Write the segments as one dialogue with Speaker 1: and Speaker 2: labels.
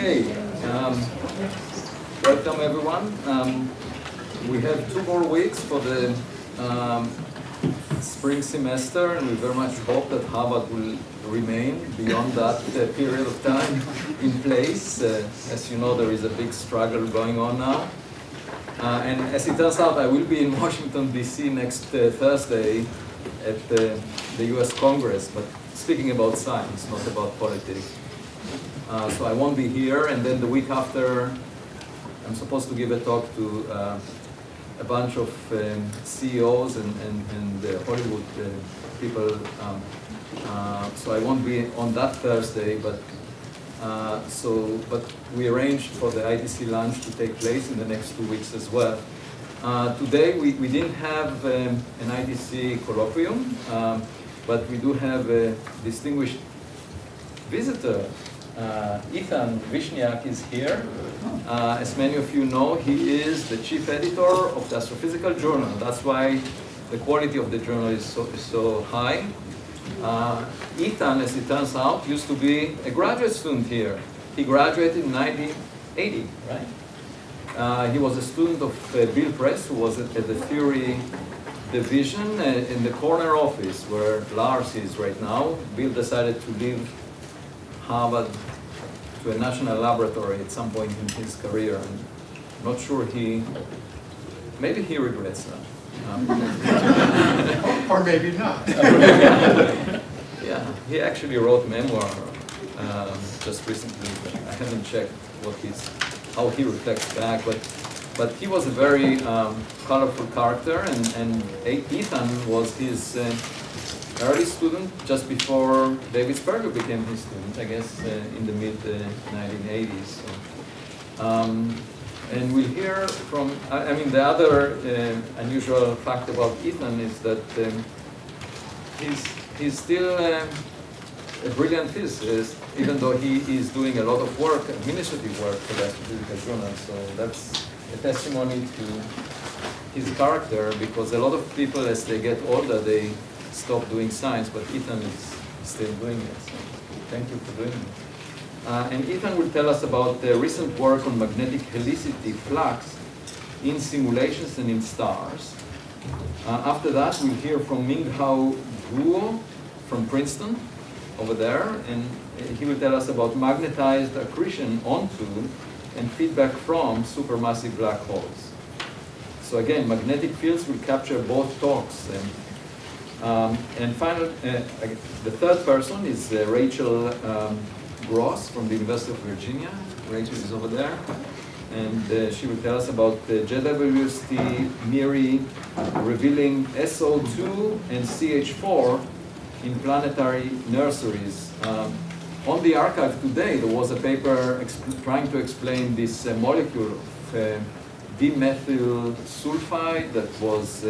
Speaker 1: Okay, welcome everyone. We have 2 more weeks for the spring semester, and we very much hope that Harvard will remain beyond that period of time in place. As you know, there is a big struggle going on now. And as it turns out, I will be in Washington, D.C. next Thursday at the US Congress, but speaking about science, not about politics. So I won't be here, and then the week after, I'm supposed to give a talk to a bunch of CEOs and Hollywood people. So I won't be on that Thursday, but we arranged for the ITC lunch to take place in the next 2 weeks as well. Today we didn't have an ITC colloquium, but we do have a distinguished visitor. Ethan Vishniak is here. As many of you know, he is the chief editor of the Astrophysical Journal. That's why the quality of the journal is so high. Ethan, as it turns out, used to be a graduate student here. He graduated in 1980, right? He was a student of Bill Press, who was at the theory division in the corner office where Lars is right now. Bill decided to leave Harvard to a national laboratory at some point in his career. I'm not sure maybe he regrets that.
Speaker 2: Or maybe not.
Speaker 1: Yeah, he actually wrote memoir just recently, but I haven't checked how he reflects back, but he was a very colorful character, and Ethan was his early student just before David Sperger became his student, I guess in the mid-1980s. And we'll hear from, the other unusual fact about Ethan is that he's still a brilliant physicist, even though he is doing a lot of work, administrative work for the Astrophysical Journal. So that's a testimony to his character, because a lot of people, as they get older, they stop doing science, but Ethan is still doing it. So thank you for doing it. And Ethan will tell us about the recent work on magnetic helicity flux in simulations and in stars. After that, we'll hear from Minghao from Princeton over there, and he will tell us about magnetized accretion onto and feedback from supermassive black holes. So again, magnetic fields will capture both talks. And finally, the third person is Rachel Gross from the University of Virginia. Rachel is over there. And she will tell us about the JWST MIRI revealing SO2 and CH4 in planetary nurseries. On the archive today, there was a paper trying to explain this molecule of dimethyl sulfide that was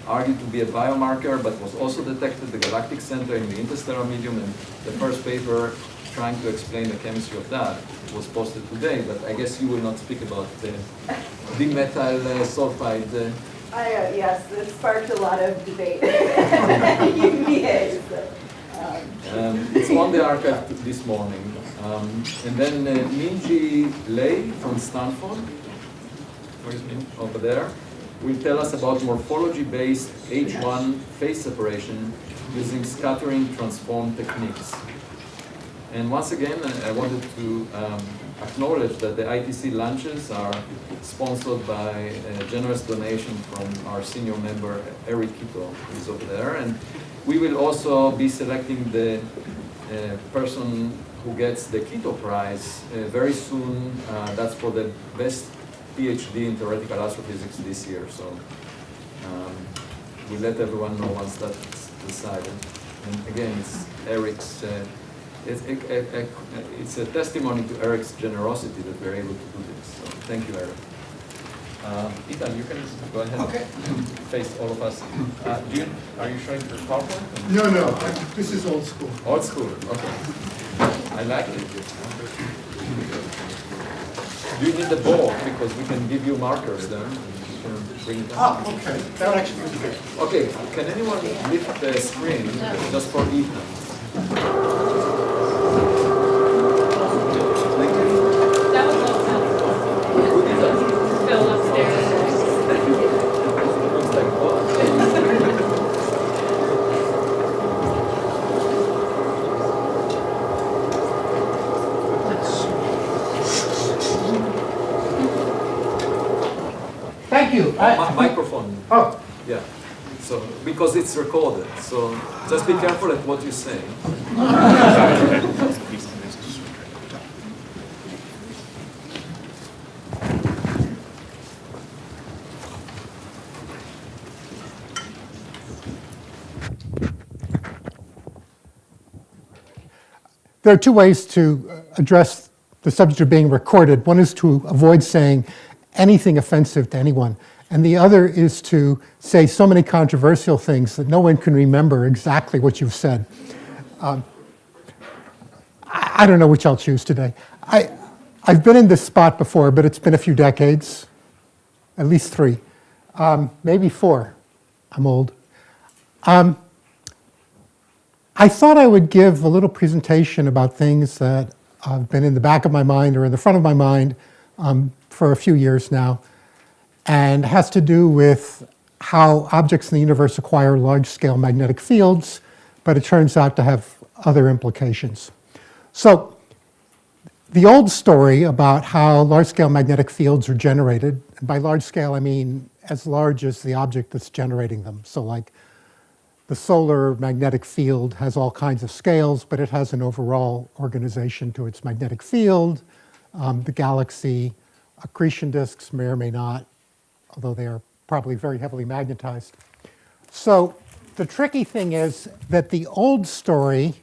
Speaker 1: argued to be a biomarker, but was also detected at the galactic center in the interstellar medium, and the first paper trying to explain the chemistry of that was posted today, but I guess you will not speak about dimethyl sulfide.
Speaker 3: Yes, it sparked a lot of debate at UVA.
Speaker 1: It's on the archive this morning. And then Minjie Lei from Stanford, where is Minjie? Over there, will tell us about morphology-based H1 phase separation using scattering transform techniques. And once again, I wanted to acknowledge that the ITC lunches are sponsored by a generous donation from our senior member, Eric Kito, who is over there. And we will also be selecting the person who gets the Kito Prize very soon. That's for the best PhD in theoretical astrophysics this year. So we'll let everyone know once that's decided. And again, it's Eric's. It's a testimony to Eric's generosity that we're able to do this. So thank you, Eric. Ethan, you can go ahead and face all of us. Are you showing your PowerPoint?
Speaker 2: No, this is old school.
Speaker 1: Old school, okay. I like it. Do you need the board? Because we can give you markers there. You can bring it down.
Speaker 2: Okay. That would actually be good.
Speaker 1: Okay, can anyone lift the screen just for Ethan? Thank you. Microphone.
Speaker 2: Oh,
Speaker 1: Yeah. So, because it's recorded, so just be careful at what you say.
Speaker 4: There are two ways to address the subject of being recorded. One is to avoid saying anything offensive to anyone, and the other is to say so many controversial things that no one can remember exactly what you've said. I don't know which I'll choose today. I've been in this spot before, but it's been a few decades, at least 3, maybe 4. I'm old. I thought I would give a little presentation about things that have been in the back of my mind or in the front of my mind for a few years now, and has to do with how objects in the universe acquire large-scale magnetic fields, but it turns out to have other implications. So the old story about how large-scale magnetic fields are generated, and by large scale I mean as large as the object that's generating them. So like the solar magnetic field has all kinds of scales, but it has an overall organization to its magnetic field. The galaxy accretion disks may or may not, although they are probably very heavily magnetized. So the tricky thing is that the old story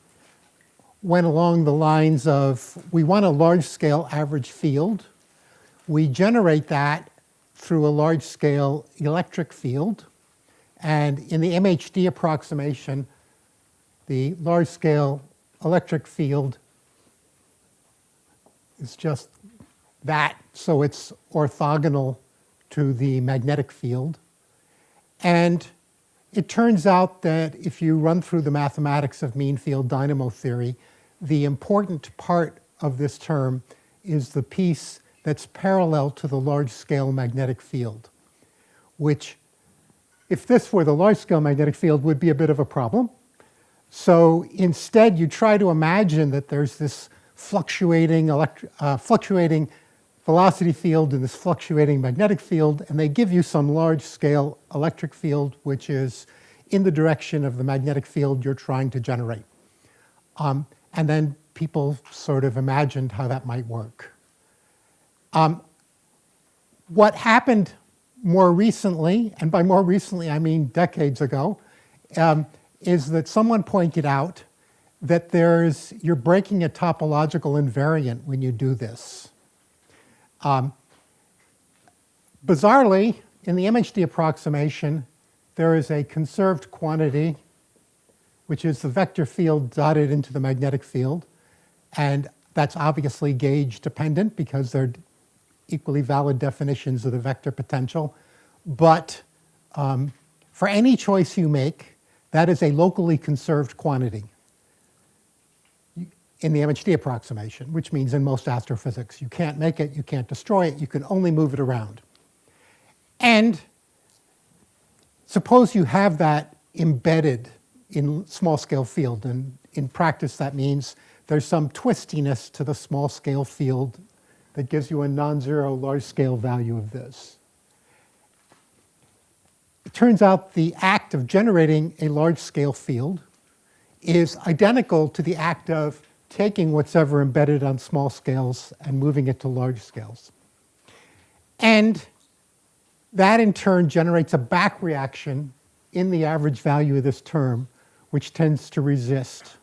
Speaker 4: went along the lines of, we want a large-scale average field. We generate that through a large-scale electric field. And in the MHD approximation, the large-scale electric field is just that, so it's orthogonal to the magnetic field. And it turns out that if you run through the mathematics of mean field dynamo theory, the important part of this term is the piece that's parallel to the large-scale magnetic field, which, if this were the large-scale magnetic field, would be a bit of a problem. So instead, you try to imagine that there's this fluctuating velocity field and this fluctuating magnetic field, and they give you some large-scale electric field, which is in the direction of the magnetic field you're trying to generate. And then people sort of imagined how that might work. What happened more recently, and by more recently I mean decades ago, is that someone pointed out that you're breaking a topological invariant when you do this. Bizarrely, in the MHD approximation, there is a conserved quantity, which is the vector field dotted into the magnetic field, and that's obviously gauge dependent because they're equally valid definitions of the vector potential. But for any choice you make, that is a locally conserved quantity in the MHD approximation, which means in most astrophysics. You can't make it, you can't destroy it, you can only move it around. And suppose you have that embedded in small-scale field, and in practice that means there's some twistiness to the small-scale field that gives you a non-zero large-scale value of this. It turns out the act of generating a large-scale field is identical to the act of taking what's ever embedded on small scales and moving it to large scales. And that in turn generates a back reaction in the average value of this term, which tends to resist.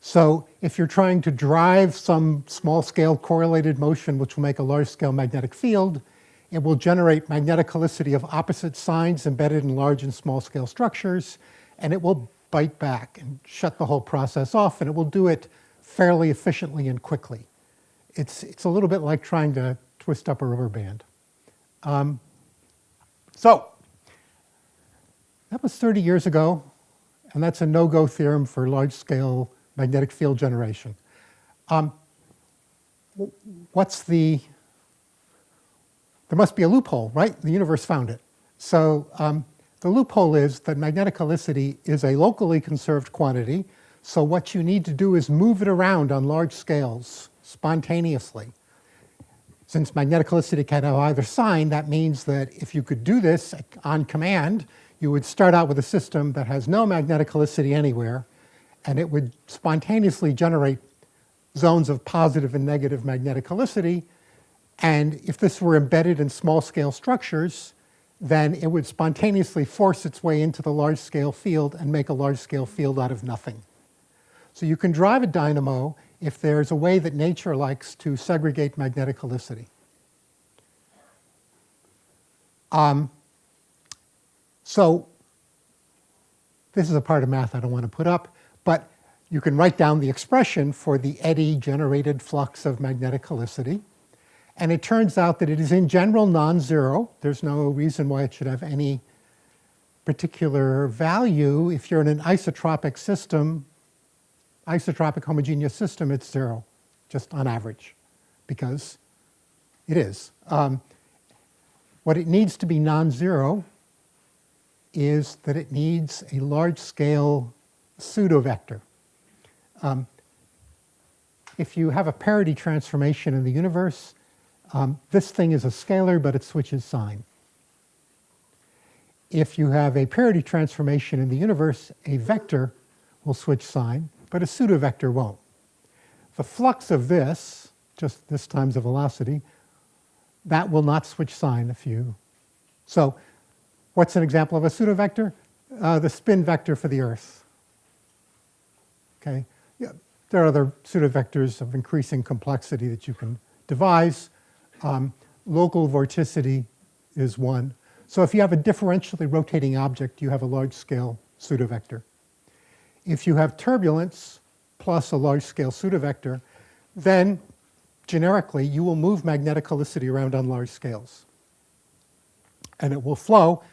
Speaker 4: So if you're trying to drive some small-scale correlated motion which will make a large-scale magnetic field, it will generate magnetic helicity of opposite signs embedded in large and small-scale structures, and it will bite back and shut the whole process off, and it will do it fairly efficiently and quickly. It's a little bit like trying to twist up a rubber band. So that was 30 years ago, and that's a no-go theorem for large-scale magnetic field generation. There must be a loophole, right? The universe found it. So the loophole is that magnetic helicity is a locally conserved quantity, so what you need to do is move it around on large scales spontaneously. Since magnetohelicity can have either sign, that means that if you could do this on command, you would start out with a system that has no magnetohelicity anywhere, and it would spontaneously generate zones of positive and negative magnetohelicity. And if this were embedded in small-scale structures, then it would spontaneously force its way into the large-scale field and make a large-scale field out of nothing. So you can drive a dynamo if there's a way that nature likes to segregate magnetic helicity. So this is a part of math I don't want to put up, but you can write down the expression for the eddy-generated flux of magnetic helicity. And it turns out that it is in general non-zero. There's no reason why it should have any particular value. If you're in an isotropic system, isotropic homogeneous system, it's 0, just on average, because it is. What it needs to be non-zero is that it needs a large-scale pseudo-vector. If you have a parity transformation in the universe, this thing is a scalar, but it switches sign. If you have a parity transformation in the universe, a vector will switch sign, but a pseudovector won't. The flux of this, just this times the velocity, that will not switch sign if you... So what's an example of a pseudovector? The spin vector for the Earth. Okay? Yeah, there are other pseudovectors of increasing complexity that you can devise. Local vorticity is one. So if you have a differentially rotating object, you have a large-scale pseudovector. If you have turbulence plus a large-scale pseudovector, then generically you will move magnetic helicity around on large scales. And it will flow,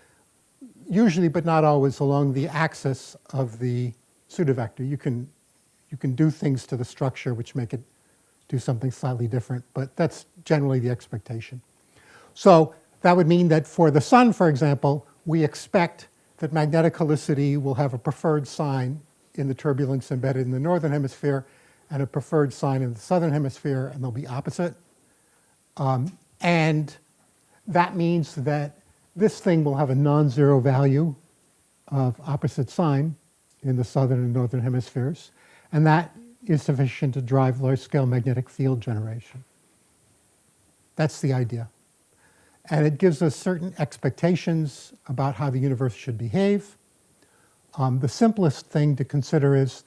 Speaker 4: usually but not always, along the axis of the pseudovector. You can do things to the structure which make it do something slightly different, but that's generally the expectation. So that would mean that for the sun, for example, we expect that magnetic helicity will have a preferred sign in the turbulence embedded in the northern hemisphere and a preferred sign in the southern hemisphere, and they'll be opposite. And that means that this thing will have a non-zero value of opposite sign in the southern and northern hemispheres, and that is sufficient to drive large-scale magnetic field generation. That's the idea. And it gives us certain expectations about how the universe should behave. The simplest thing to consider is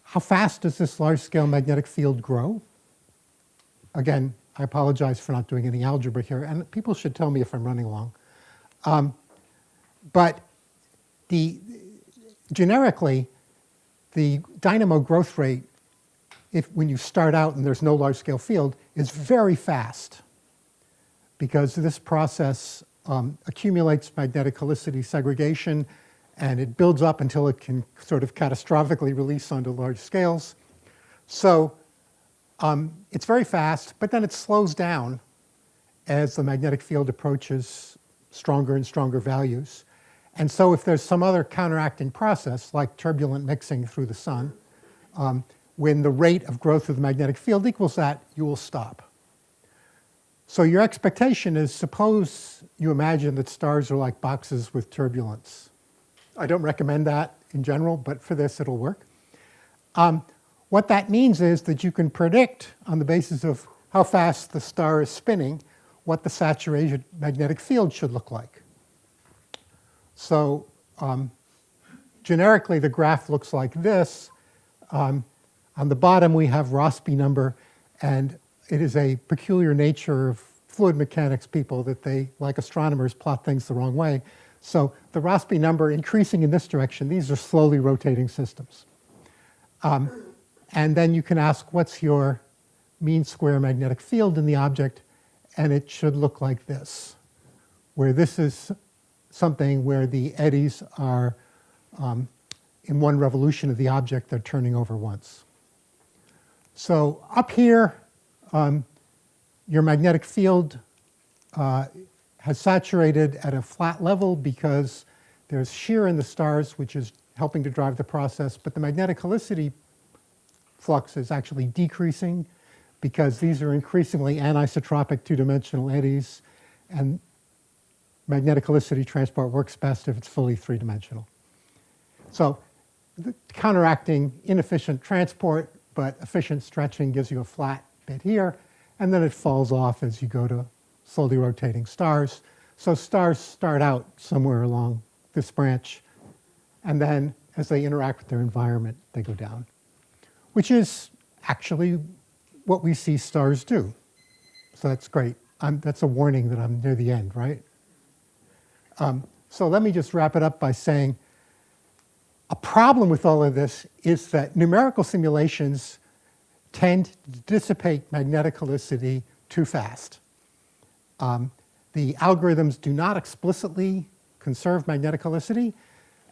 Speaker 4: how fast does this large-scale magnetic field grow? Again, I apologize for not doing any algebra here, and people should tell me if I'm running long. But generically, the dynamo growth rate, when you start out and there's no large-scale field, is very fast, because this process accumulates magnetic helicity segregation, and it builds up until it can sort of catastrophically release onto large scales. So it's very fast, but then it slows down as the magnetic field approaches stronger and stronger values. And so if there's some other counteracting process, like turbulent mixing through the sun, when the rate of growth of the magnetic field equals that, you will stop. So your expectation is, suppose you imagine that stars are like boxes with turbulence. I don't recommend that in general, but for this it'll work. What that means is that you can predict, on the basis of how fast the star is spinning, what the saturated magnetic field should look like. So generically, the graph looks like this. On the bottom, we have Rossby number, and it is a peculiar nature of fluid mechanics people that they, like astronomers, plot things the wrong way. So the Rossby number increasing in this direction, these are slowly rotating systems. And then you can ask, what's your mean square magnetic field in the object? And it should look like this, where this is something where the eddies are, in one revolution of the object, they're turning over once. So up here, your magnetic field has saturated at a flat level because there's shear in the stars, which is helping to drive the process, but the magnetic helicity flux is actually decreasing because these are increasingly anisotropic two-dimensional eddies, and magnetic helicity transport works best if it's fully three-dimensional. So counteracting inefficient transport, but efficient stretching gives you a flat bit here, and then it falls off as you go to slowly rotating stars. So stars start out somewhere along this branch, and then as they interact with their environment, they go down, which is actually what we see stars do. So that's great. That's a warning that I'm near the end, right? So let me just wrap it up by saying a problem with all of this is that numerical simulations tend to dissipate magnetic helicity too fast. The algorithms do not explicitly conserve magnetic helicity,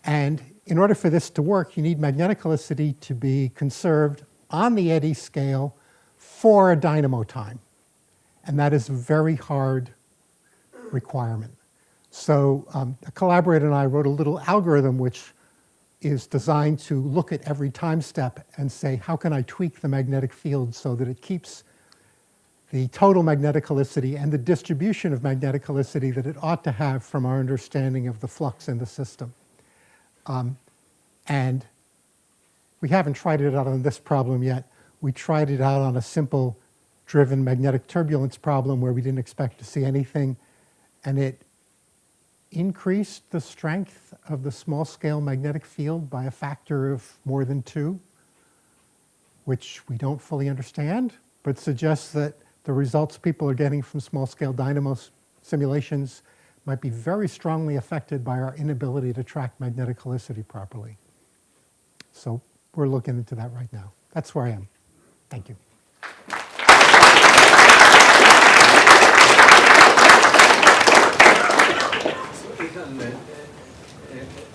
Speaker 4: and in order for this to work, you need magnetic helicity to be conserved on the eddy scale for a dynamo time. And that is a very hard requirement. So a collaborator and I wrote a little algorithm which is designed to look at every time step and say, how can I tweak the magnetic field so that it keeps the total magnetic helicity and the distribution of magnetic helicity that it ought to have from our understanding of the flux in the system. And we haven't tried it out on this problem yet. We tried it out on a simple driven magnetic turbulence problem where we didn't expect to see anything, and it increased the strength of the small-scale magnetic field by a factor of more than 2, which we don't fully understand, but suggests that the results people are getting from small-scale dynamo simulations might be very strongly affected by our inability to track magnetic helicity properly. So we're looking into that right now. That's where I am. Thank you.
Speaker 1: So Ethan,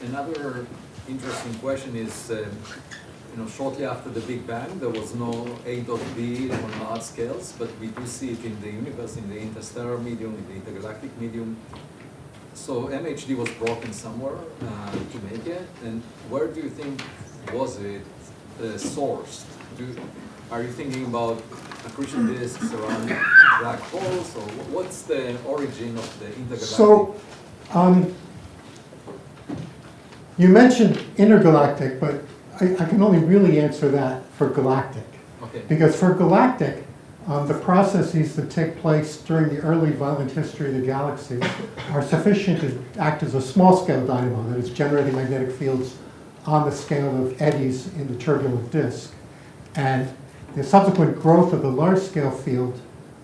Speaker 1: another interesting question is, shortly after the Big Bang, there was no A dot B on large scales, but we do see it in the universe, in the interstellar medium, in the intergalactic medium. So MHD was broken somewhere to make it, and where do you think was it sourced? Are you thinking about accretion disks around black holes, or what's the origin of the intergalactic?
Speaker 4: So, you mentioned intergalactic, but I can only really answer that for galactic.
Speaker 1: Okay.
Speaker 4: Because for galactic, the processes that take place during the early violent history of the galaxy are sufficient to act as a small-scale dynamo that is generating magnetic fields on the scale of eddies in the turbulent disk. And the subsequent growth of the large-scale field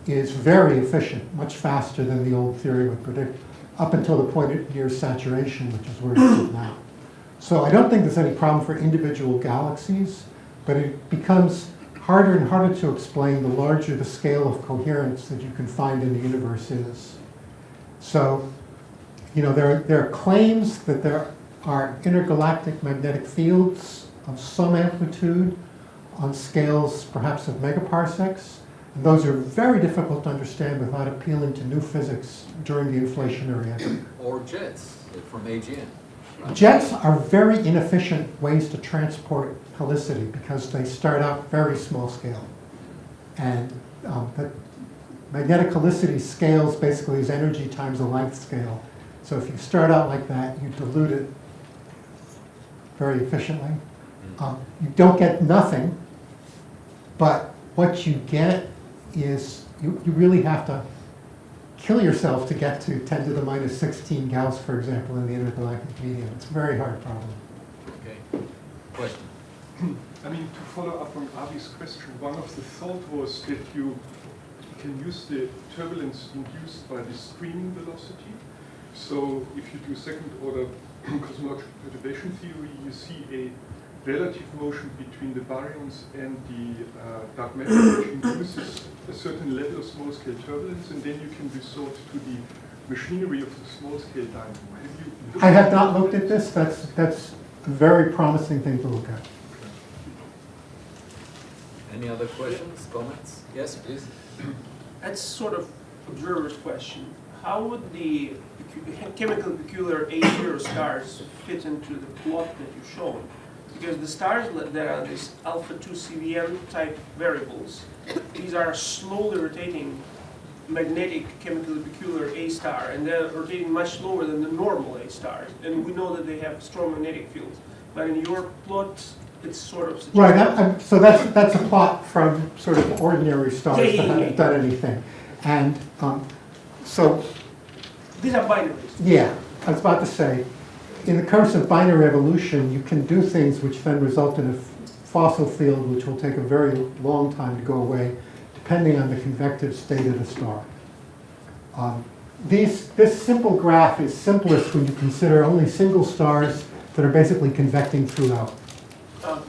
Speaker 4: is very efficient, much faster than the old theory would predict, up until the point near saturation, which is where it is now. So I don't think there's any problem for individual galaxies, but it becomes harder and harder to explain the larger the scale of coherence that you can find in the universe is. So, there are claims that there are intergalactic magnetic fields of some amplitude on scales perhaps of megaparsecs. And those are very difficult to understand without appealing to new physics during the inflationary era.
Speaker 1: Or jets from AGN. Right?
Speaker 4: Jets are very inefficient ways to transport helicity because they start out very small scale. And the magnetic helicity scales basically is energy times the length scale. So if you start out like that, you dilute it very efficiently. You don't get nothing, but what you get is you really have to kill yourself to get to 10 to the minus 16 Gauss, for example, in the intergalactic medium. It's a very hard problem.
Speaker 1: Okay. Question?
Speaker 5: To follow up on Avi's question, one of the thought was that you can use the turbulence induced by the screening velocity. So if you do second order cosmological perturbation theory, you see a relative motion between the baryons and the dark matter, which induces a certain level of small-scale turbulence, and then you can resort to the machinery of the small-scale dynamo.
Speaker 4: I have not looked at this. That's a very promising thing to look at.
Speaker 1: Any other questions, comments? Yes, please.
Speaker 6: That's sort of observer's question. How would the chemical peculiar A0 stars fit into the plot that you've shown? Because the stars that are these alpha 2 CVM type variables, these are slowly rotating magnetic chemically peculiar A star, and they're rotating much slower than the normal A stars. And we know that they have strong magnetic fields. But in your plot, it's sort of
Speaker 4: Right, so that's a plot from sort of ordinary stars that haven't done anything. And so,
Speaker 6: these are binaries.
Speaker 4: yeah, I was about to say, in the course of binary evolution, you can do things which then result in a fossil field which will take a very long time to go away, depending on the convective state of the star. This simple graph is simplest when you consider only single stars that are basically convecting throughout.
Speaker 6: Okay.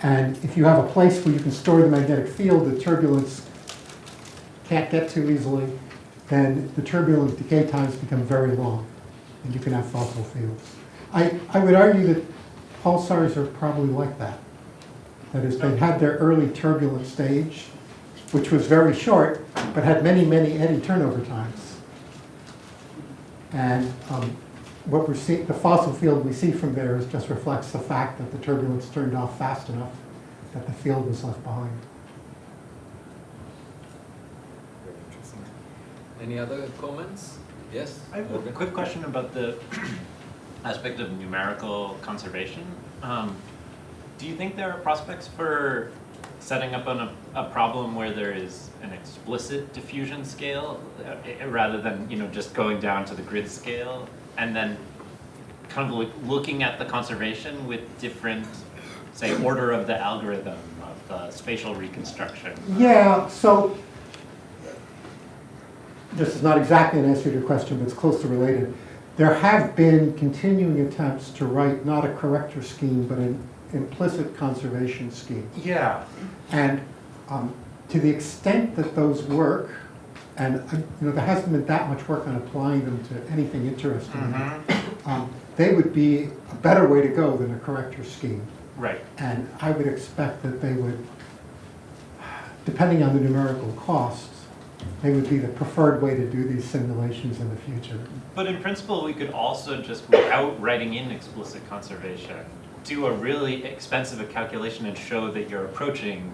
Speaker 4: And if you have a place where you can store the magnetic field that turbulence can't get to easily, then the turbulent decay times become very long, and you can have fossil fields. I would argue that pulsars are probably like that. That is, they had their early turbulent stage, which was very short, but had many, many eddy turnover times. And what we're seeing, the fossil field we see from there just reflects the fact that the turbulence turned off fast enough that the field was left behind.
Speaker 1: Very interesting. Any other comments? Yes?
Speaker 7: I have a
Speaker 1: Morgan?
Speaker 7: quick question about the aspect of numerical conservation. Do you think there are prospects for setting up on a problem where there is an explicit diffusion scale rather than just going down to the grid scale, and then kind of looking at the conservation with different, say, order of the algorithm of the spatial reconstruction?
Speaker 4: Yeah, so this is not exactly an answer to your question, but it's closely related. There have been continuing attempts to write not a corrector scheme, but an implicit conservation scheme.
Speaker 7: Yeah.
Speaker 4: And to the extent that those work, and there hasn't been that much work on applying them to anything interesting, they would be a better way to go than a corrector scheme.
Speaker 7: Right.
Speaker 4: And I would expect that they would, depending on the numerical costs, they would be the preferred way to do these simulations in the future.
Speaker 7: But in principle, we could also just, without writing in explicit conservation, do a really expensive calculation and show that you're approaching,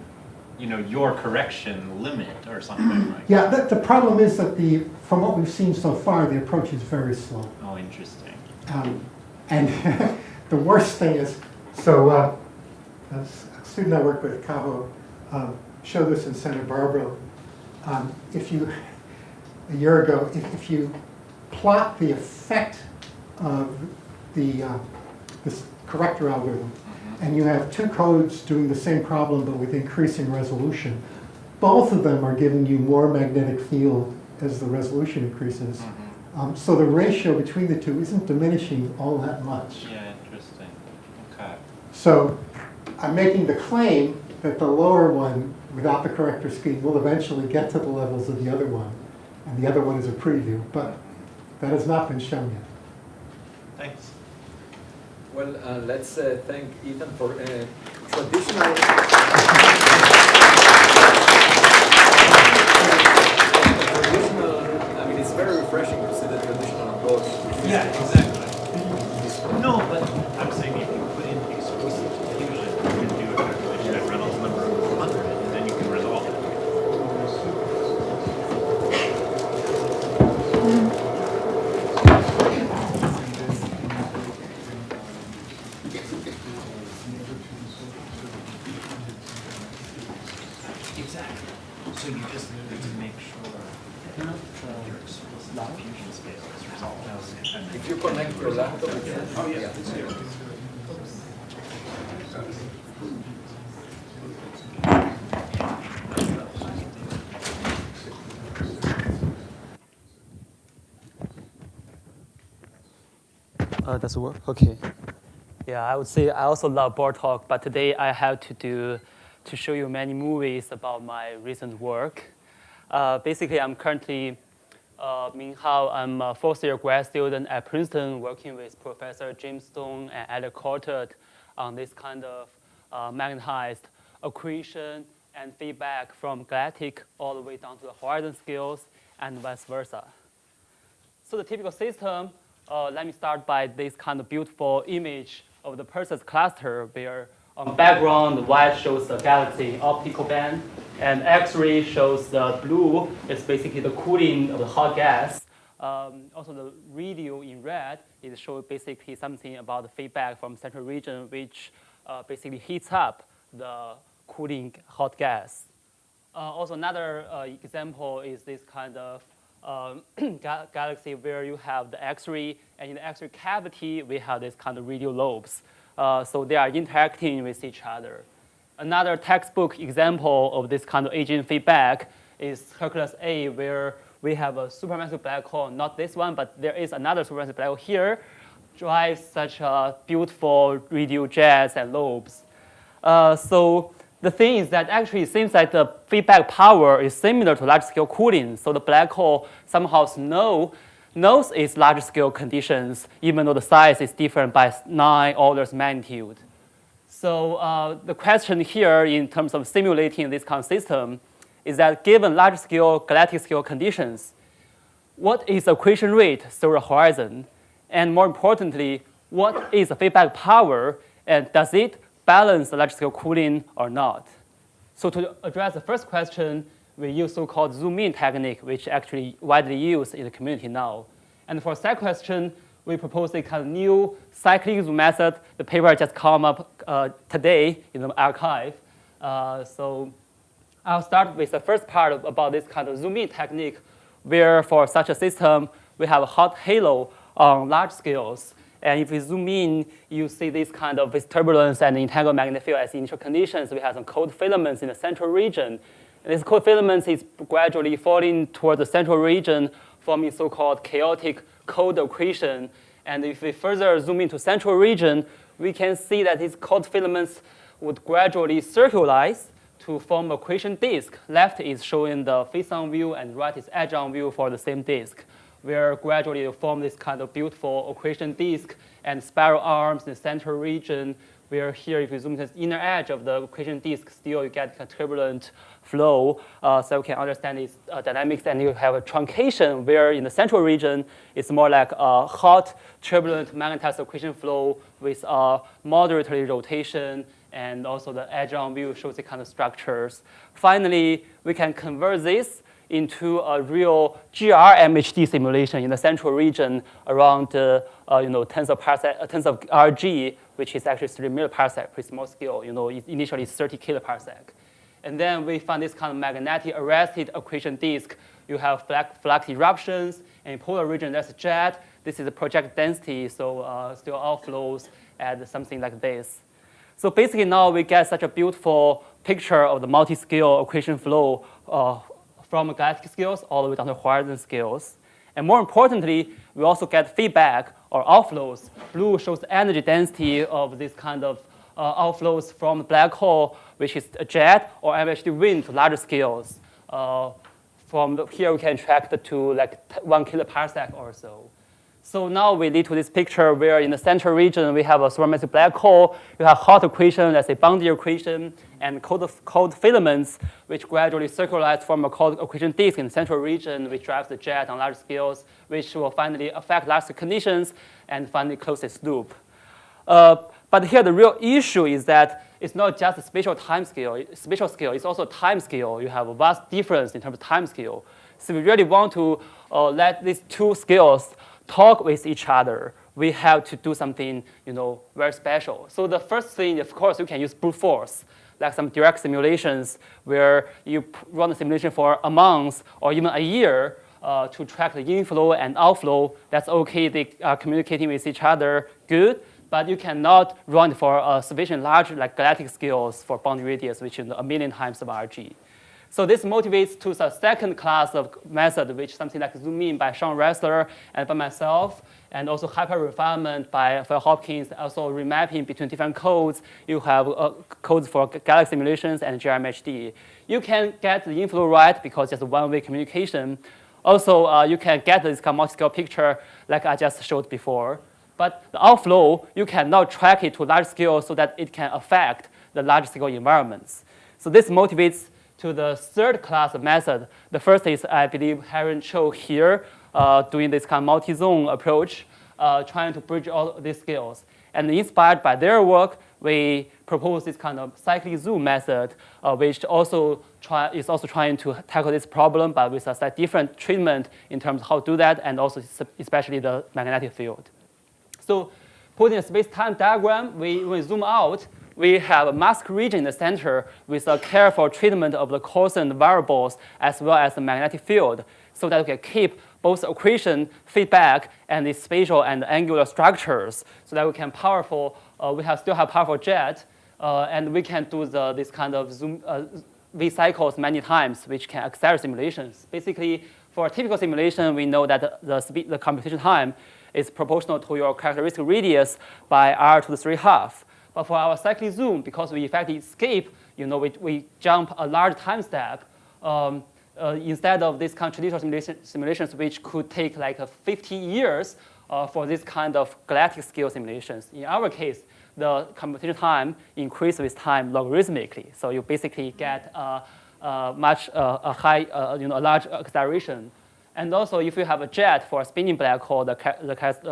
Speaker 7: your correction limit or something like
Speaker 4: Yeah,
Speaker 7: that.
Speaker 4: the problem is that from what we've seen so far, the approach is very slow.
Speaker 7: Oh, interesting.
Speaker 4: And the worst thing is, so a student I work with, Cabo, showed this in Santa Barbara. A year ago, if you plot the effect of this corrector algorithm, and you have two codes doing the same problem but with increasing resolution, both of them are giving you more magnetic field as the resolution increases. So the ratio between the two isn't diminishing all that much.
Speaker 7: Yeah, interesting. Okay.
Speaker 4: So I'm making the claim that the lower one, without the corrector scheme, will eventually get to the levels of the other one. And the other one is a preview, but that has not been shown yet.
Speaker 7: Thanks.
Speaker 1: Well, let's thank Ethan for traditional. It's very refreshing to see the traditional approach.
Speaker 7: Yeah, exactly. No, but I'm saying if you put in explicit diffusion, you can do a calculation at Reynolds number of 100, and then you can resolve it. Exactly. So you just need to make sure that your explicit diffusion scale is resolved.
Speaker 1: If you connect your laptop, it should.
Speaker 6: Oh, yeah, it's here.
Speaker 8: Does it work? Okay. Yeah, I would say I also love board talk, but today I have to show you many movies about my recent work. Basically, I'm currently Minghao. I'm a fourth-year grad student at Princeton, working with Professor James Stone and Alec Coulthard on this kind of magnetized accretion and feedback from galactic all the way down to the horizon scales and vice versa. So the typical system Let me start by this kind of beautiful image of the Perseus cluster, where on background, the white shows the galaxy optical band, and X-ray shows the blue. It's basically the cooling of the hot gas. Also, the radio in red is showing basically something about the feedback from central region, which basically heats up the cooling hot gas. Also, another example is this kind of galaxy where you have the X-ray, and in the X-ray cavity, we have this kind of radio lobes. So they are interacting with each other. Another textbook example of this kind of aging feedback is Hercules A, where we have a supermassive black hole, not this one, but there is another supermassive black hole here, drives such beautiful radio jets and lobes. So the thing is that actually it seems like the feedback power is similar to large-scale cooling. So the black hole somehow knows its large-scale conditions, even though the size is different by 9 orders magnitude. So the question here in terms of simulating this kind of system is that given large-scale galactic scale conditions, what is the accretion rate through the horizon? And more importantly, what is the feedback power, and does it balance the large-scale cooling or not? So to address the first question, we use so-called zoom-in technique, which actually widely used in the community now. And for the second question, we propose a kind of new cyclic zoom method. The paper just come up today in the archive. So I'll start with the first part about this kind of zoom-in technique, where for such a system, we have a hot halo on large scales. And if we zoom in, you see this kind of with turbulence and entangled magnetic field as initial conditions. We have some cold filaments in the central region. And this cold filaments is gradually falling toward the central region, forming so-called chaotic cold accretion. And if we further zoom into central region, we can see that these cold filaments would gradually circularize to form accretion disk. Left is showing the face-on view, and right is edge-on view for the same disk, where gradually you form this kind of beautiful accretion disk and spiral arms in the central region, where here, if you zoom to the inner edge of the accretion disk, still you get a turbulent flow. So you can understand its dynamics, and you have a truncation where in the central region, it's more like a hot, turbulent magnetized accretion flow with moderately rotation, and also the edge-on view shows the kind of structures. Finally, we can convert this into a real GR-MHD simulation in the central region around tens of RG, which is actually 3 milliparsec, pretty small scale. Initially it's 30 kiloparsec. And then we find this kind of magnetic arrested accretion disk. You have flux eruptions, and in polar region there's a jet. This is the project density, so still outflows at something like this. So basically now we get such a beautiful picture of the multi-scale accretion flow from galactic scales all the way down to horizon scales. And more importantly, we also get feedback or outflows. Blue shows the energy density of this kind of outflows from the black hole, which is a jet or MHD wind to larger scales. Here we can track to like 1 kiloparsec or so. So now we lead to this picture where in the central region we have a supermassive black hole. You have hot accretion, let's say boundary accretion, and cold filaments, which gradually circularize from a cold accretion disk in the central region, which drives the jet on large scales, which will finally affect large conditions and finally close this loop. But here the real issue is that it's not just a spatial scale, it's also time scale. You have a vast difference in terms of time scale. So we really want to let these two scales talk with each other. We have to do something, very special. So the first thing, of course, you can use brute force, like some direct simulations where you run the simulation for a month or even a year to track the inflow and outflow. That's okay. They are communicating with each other, good. But you cannot run for sufficient large, like galactic scales for boundary radius, which is 1 million times of RG. So this motivates to the second class of method, which is something like zoom-in by Sean Ressler and by myself, and also hyper-refinement by Phil Hopkins, also remapping between different codes. You have codes for galaxy simulations and GRMHD. You can get the inflow right because it's a one-way communication. Also, you can get this kind of multi-scale picture like I just showed before. But the outflow, you cannot track it to large scale so that it can affect the large scale environments. So this motivates to the third class of method. The first is, I believe, Harren Cho here doing this kind of multi-zone approach. trying to bridge all these scales. And inspired by their work, we propose this kind of cyclic zoom method, which also is also trying to tackle this problem, but with a slightly different treatment in terms of how to do that, and also especially the magnetic field. So putting a space-time diagram, when we zoom out, we have a mask region in the center with a careful treatment of the constant variables as well as the magnetic field, so that we can keep both accretion, feedback, and the spatial and angular structures, so that we can still have powerful jet, and we can do this kind of zoom V cycles many times, which can accelerate simulations. Basically, for a typical simulation, we know that the computation time is proportional to your characteristic radius by r to the 3/2. But for our cyclic zoom, because we effectively escape, we jump a large time step, instead of this kind of traditional simulations, which could take like 50 years for this kind of galactic scale simulations. In our case, the computation time increases with time logarithmically. So you basically get a large acceleration. And also, if you have a jet for a spinning black hole, the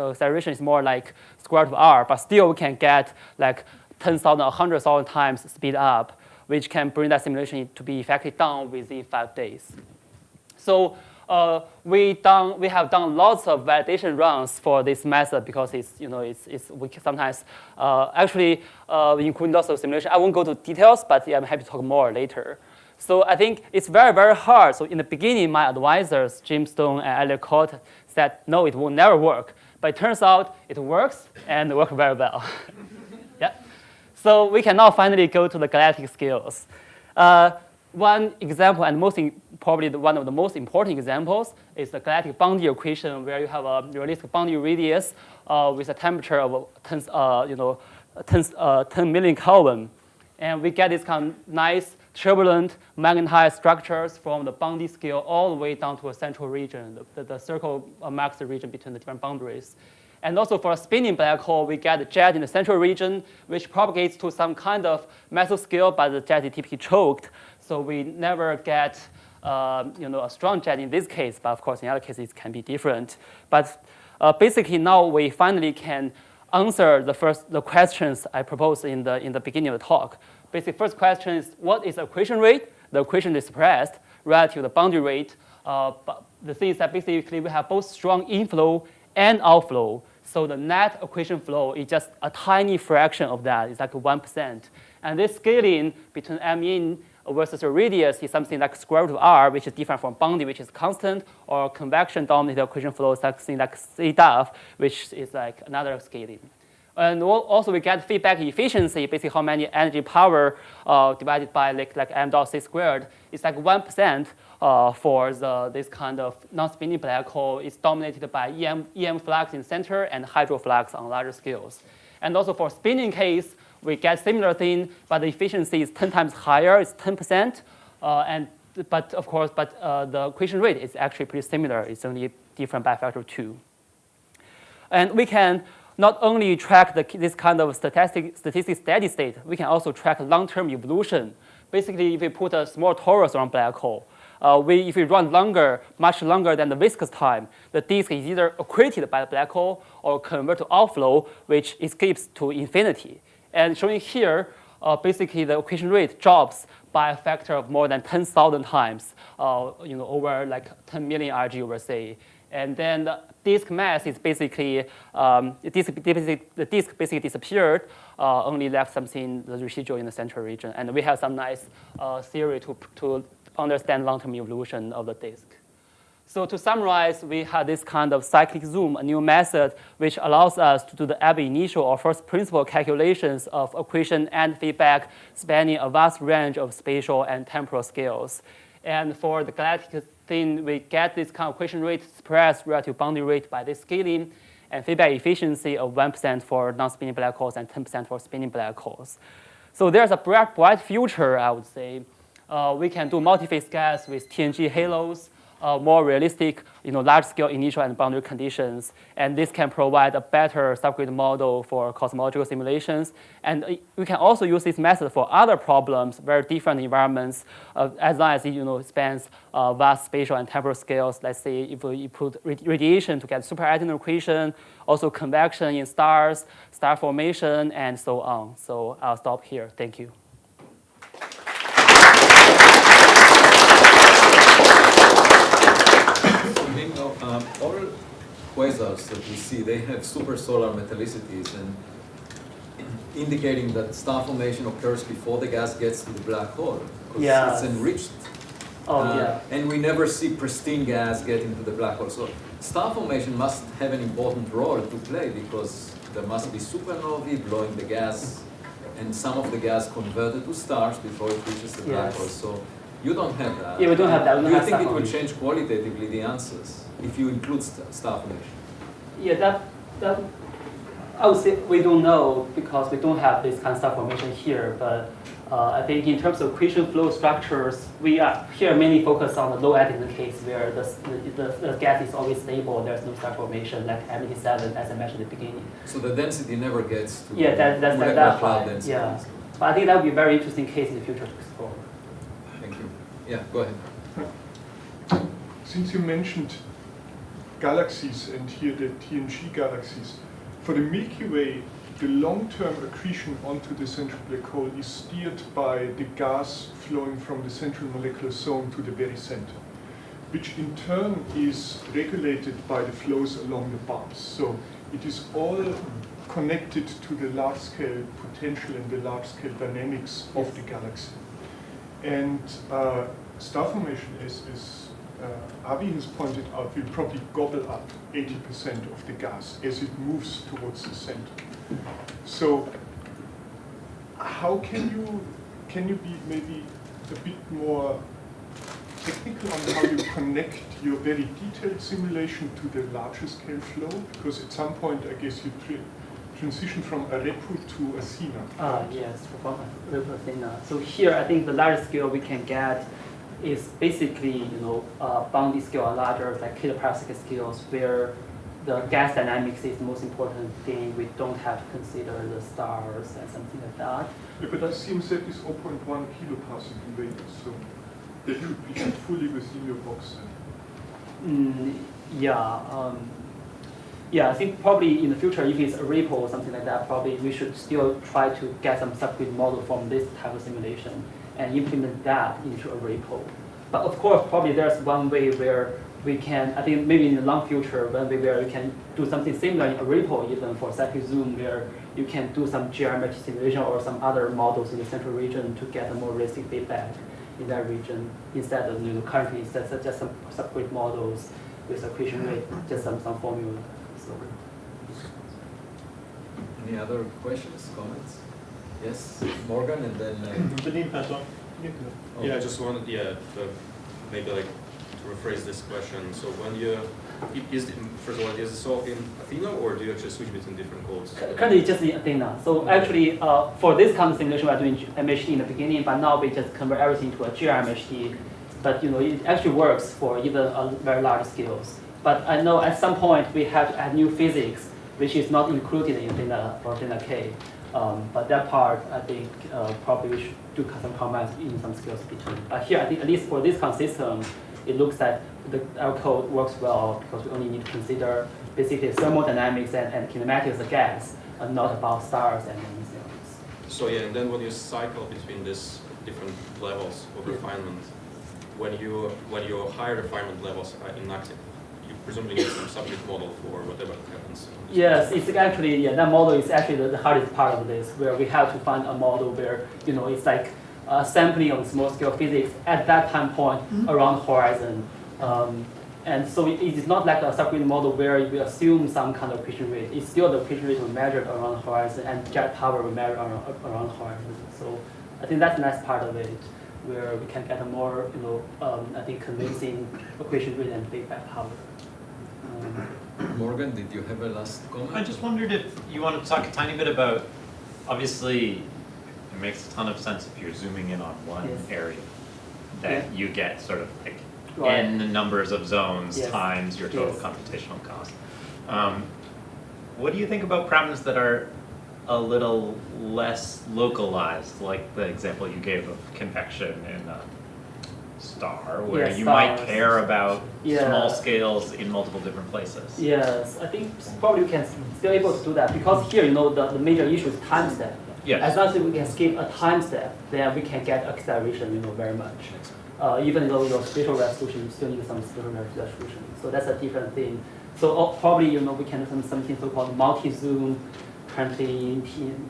Speaker 8: acceleration is more like square root of r, but still we can get like 10,000 or 100,000 times speed up, which can bring that simulation to be effectively done within 5 days. So we have done lots of validation runs for this method because we can sometimes include lots of simulation. I won't go to details, but I'm happy to talk more later. So I think it's very, very hard. So in the beginning, my advisors, Jim Stone and Elliot Cott, said, no, it will never work. But it turns out it works, and it works very well. Yeah. So we can now finally go to the galactic scales. One example, and probably one of the most important examples, is the galactic boundary equation, where you have a realistic boundary radius with a temperature of 10 million Kelvin. And we get this kind of nice, turbulent, magnetized structures from the boundary scale all the way down to a central region. The circle marks the region between the different boundaries. And also for a spinning black hole, we get a jet in the central region, which propagates to some kind of mesoscale, but the jet is typically choked. So we never get a strong jet in this case, but of course in other cases it can be different. But basically now we finally can answer the questions I proposed in the beginning of the talk. Basically, first question is, what is the accretion rate? The accretion is suppressed relative to the boundary rate. But the thing is that basically we have both strong inflow and outflow. So the net accretion flow is just a tiny fraction of that. It's like 1%. And this scaling between min versus the radius is something like square root of r, which is different from boundary, which is constant, or convection-dominated accretion flow is something like c daf, which is like another scaling. And also we get feedback efficiency, basically how many energy power divided by like m dot c squared. It's like 1% for this kind of non-spinning black hole. It's dominated by EM flux in the center and hydro flux on larger scales. And also for spinning case, we get similar thing, but the efficiency is 10 times higher. It's 10%. But the accretion rate is actually pretty similar. It's only different by a factor of 2. And we can not only track this kind of statistic steady state, we can also track long-term evolution. Basically, if we put a small torus around black hole, if we run much longer than the viscous time, the disk is either accreted by the black hole or converted to outflow, which escapes to infinity. And showing here, basically the accretion rate drops by a factor of more than 10,000 times, over like 10 million RG over say. And then the disk mass is basically, the disk basically disappeared, only left something, the residual in the central region. And we have some nice theory to understand long-term evolution of the disk. So to summarize, we had this kind of cyclic zoom, a new method which allows us to do the ab initio or first principle calculations of accretion and feedback spanning a vast range of spatial and temporal scales. And for the galactic thing, we get this kind of accretion rate suppressed relative boundary rate by this scaling, and feedback efficiency of 1% for non-spinning black holes and 10% for spinning black holes. So there's a bright future, I would say. We can do multi-phase gas with TNG halos. more realistic, large-scale initial and boundary conditions. And this can provide a better subgrid model for cosmological simulations. And we can also use this method for other problems, very different environments, as long as it spans vast spatial and temporal scales. Let's say if we put radiation to get super-attendant accretion, also convection in stars, star formation, and so on. So I'll stop here. Thank you.
Speaker 1: All quasars that we see, they have supersolar metallicities, and indicating that star formation occurs before the gas gets to the black hole, because it's enriched. And we never see pristine gas getting to the black hole. So star formation must have an important role to play, because there must be supernovae blowing the gas, and some of the gas converted to stars before it reaches the black hole. So you don't have that.
Speaker 8: Yeah, we don't have that.
Speaker 1: Do you think it will change qualitatively the answers if you include star formation?
Speaker 8: Yeah, that I would say we don't know, because we don't have this kind of star formation here. But I think in terms of accretion flow structures, we are here mainly focused on the low attendant case where the gas is always stable. There's no star formation like M87, as I mentioned at the beginning.
Speaker 1: So the density never gets to
Speaker 8: that's
Speaker 1: cloud
Speaker 8: right.
Speaker 1: density.
Speaker 8: Yeah, but I think that would be a very interesting case in the future to explore.
Speaker 1: Thank you. Yeah, go ahead.
Speaker 5: Since you mentioned galaxies and here the TNG galaxies, for the Milky Way, the long-term accretion onto the central black hole is steered by the gas flowing from the central molecular zone to the very center, which in turn is regulated by the flows along the bars. So it is all connected to the large-scale potential and the large-scale dynamics of the galaxy. And star formation, as Avi has pointed out, will probably gobble up 80% of the gas as it moves towards the center. So how can you be maybe a bit more technical on how you connect your very detailed simulation to the larger scale flow? Because at some point, I guess you transition from Arepu to Athena.
Speaker 8: Yes, from Arepu to Athena. So here, I think the largest scale we can get is basically, boundary scale or larger, like kiloparsec scales, where the gas dynamics is the most important thing. We don't have to consider the stars and something like that.
Speaker 5: Yeah, but it seems that is 0.1 kiloparsec in Vegas, so that should be fully within your box then.
Speaker 8: Yeah, I think probably in the future, if it's a repo or something like that, probably we should still try to get some subgrid model from this type of simulation and implement that into a repo. But of course, probably there's one way where we can, I think maybe in the long future, one way where we can do something similar in a repo, even for cyclic zoom, where you can do some geometry simulation or some other models in the central region to get a more realistic feedback in that region, instead of currently just some subgrid models with accretion rate, just some formula. So.
Speaker 1: Any other questions, comments? Yes, Morgan, and then.
Speaker 9: Yeah, I just wanted, maybe like to rephrase this question. So when you, first of all, is this all in Athena, or do you actually switch between different codes?
Speaker 8: Currently just in Athena. So actually, for this kind of simulation, we're doing MHD in the beginning, but now we just convert everything to a GRMHD. But it actually works for even very large scales. But I know at some point we have to add new physics, which is not included in Athena or Athena K. But that part, I think, probably we should do some comments in some scales between. Here, I think at least for this kind of system, it looks like our code works well because we only need to consider basically thermodynamics and kinematics of gas, and not about stars and anything else.
Speaker 9: So yeah, and then when you cycle between these different levels of refinement, when your higher refinement levels are inactive, you presumably need some subgrid model for whatever happens.
Speaker 8: Yes, it's actually, that model is actually the hardest part of this, where we have to find a model where, it's like sampling of small scale physics at that time point around horizon. And so it is not like a subgrid model where we assume some kind of accretion rate. It's still the accretion rate we measured around the horizon and jet power we measured around horizon. So I think that's the nice part of it, where we can get a more, I think, convincing accretion rate and feedback power.
Speaker 1: Morgan, did you have a last comment?
Speaker 7: I just wondered if you want to talk a tiny bit about, obviously, it makes a ton of sense if you're zooming in on one area that you get sort of like
Speaker 8: Right.
Speaker 7: n numbers of zones
Speaker 8: Yes.
Speaker 7: times your total
Speaker 8: Yes.
Speaker 7: computational cost. What do you think about problems that are a little less localized, like the example you gave of convection in a star, where
Speaker 8: Yes,
Speaker 7: you might
Speaker 8: stars.
Speaker 7: care about
Speaker 8: Yeah.
Speaker 7: small scales in multiple different places?
Speaker 8: Yes, I think probably we can still able to do that because here, the major issue is time step.
Speaker 7: Yes.
Speaker 8: As long as we can skip a time step, then we can get acceleration, very much. Even though your spatial resolution, you still need some spatial resolution. So that's a different thing. So probably, we can do something so-called multi-zoom. Currently,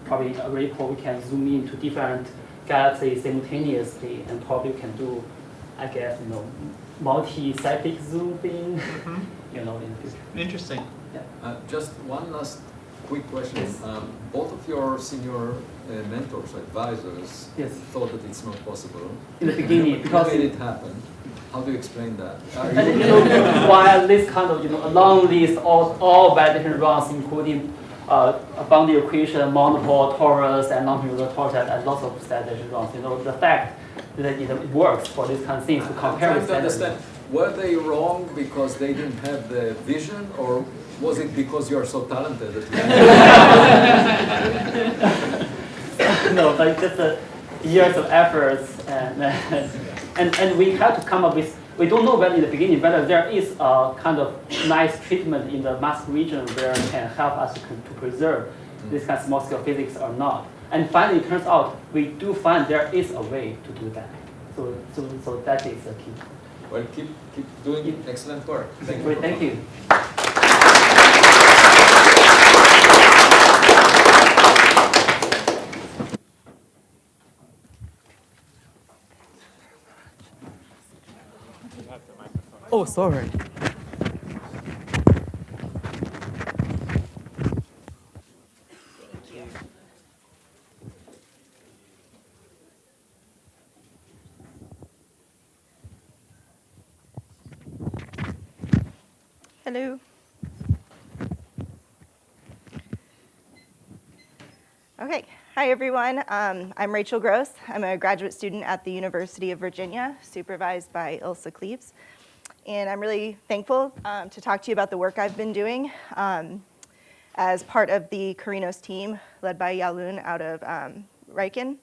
Speaker 8: probably already we can zoom into different galaxies simultaneously, and probably we can do, I guess, multi-cyclic zoom thing, in the future.
Speaker 7: Interesting.
Speaker 8: Yeah.
Speaker 1: Just one last quick question.
Speaker 8: Yes.
Speaker 1: Both of your senior mentors, advisors,
Speaker 8: Yes.
Speaker 1: thought that it's not possible.
Speaker 8: In the beginning, because
Speaker 1: How made it happen? How do you explain that? Are
Speaker 8: and
Speaker 1: you-
Speaker 8: while this kind of a long list of all validation runs, including boundary equation, monopole, torus, and non-trivial torus, and lots of validation runs. The fact that it works for these kind of things to
Speaker 1: I'm
Speaker 8: compare
Speaker 1: trying
Speaker 8: with
Speaker 1: to
Speaker 8: standard.
Speaker 1: understand, were they wrong because they didn't have the vision, or was it because you're so talented that you
Speaker 8: No, but just years of efforts, and we have to come up with. We don't know whether in the beginning whether there is a kind of nice treatment in the mass region where it can help us to preserve this kind of small scale physics or not. And finally, it turns out we do find there is a way to do that. So that is the key.
Speaker 1: Well, keep doing excellent work. Thank you.
Speaker 8: Great, thank you. Oh, sorry.
Speaker 3: Hello. Okay, hi everyone. I'm Rachel Gross. I'm a graduate student at the University of Virginia, supervised by Ilsa Cleaves. And I'm really thankful to talk to you about the work I've been doing as part of the Karinos team led by Yalun out of Riken.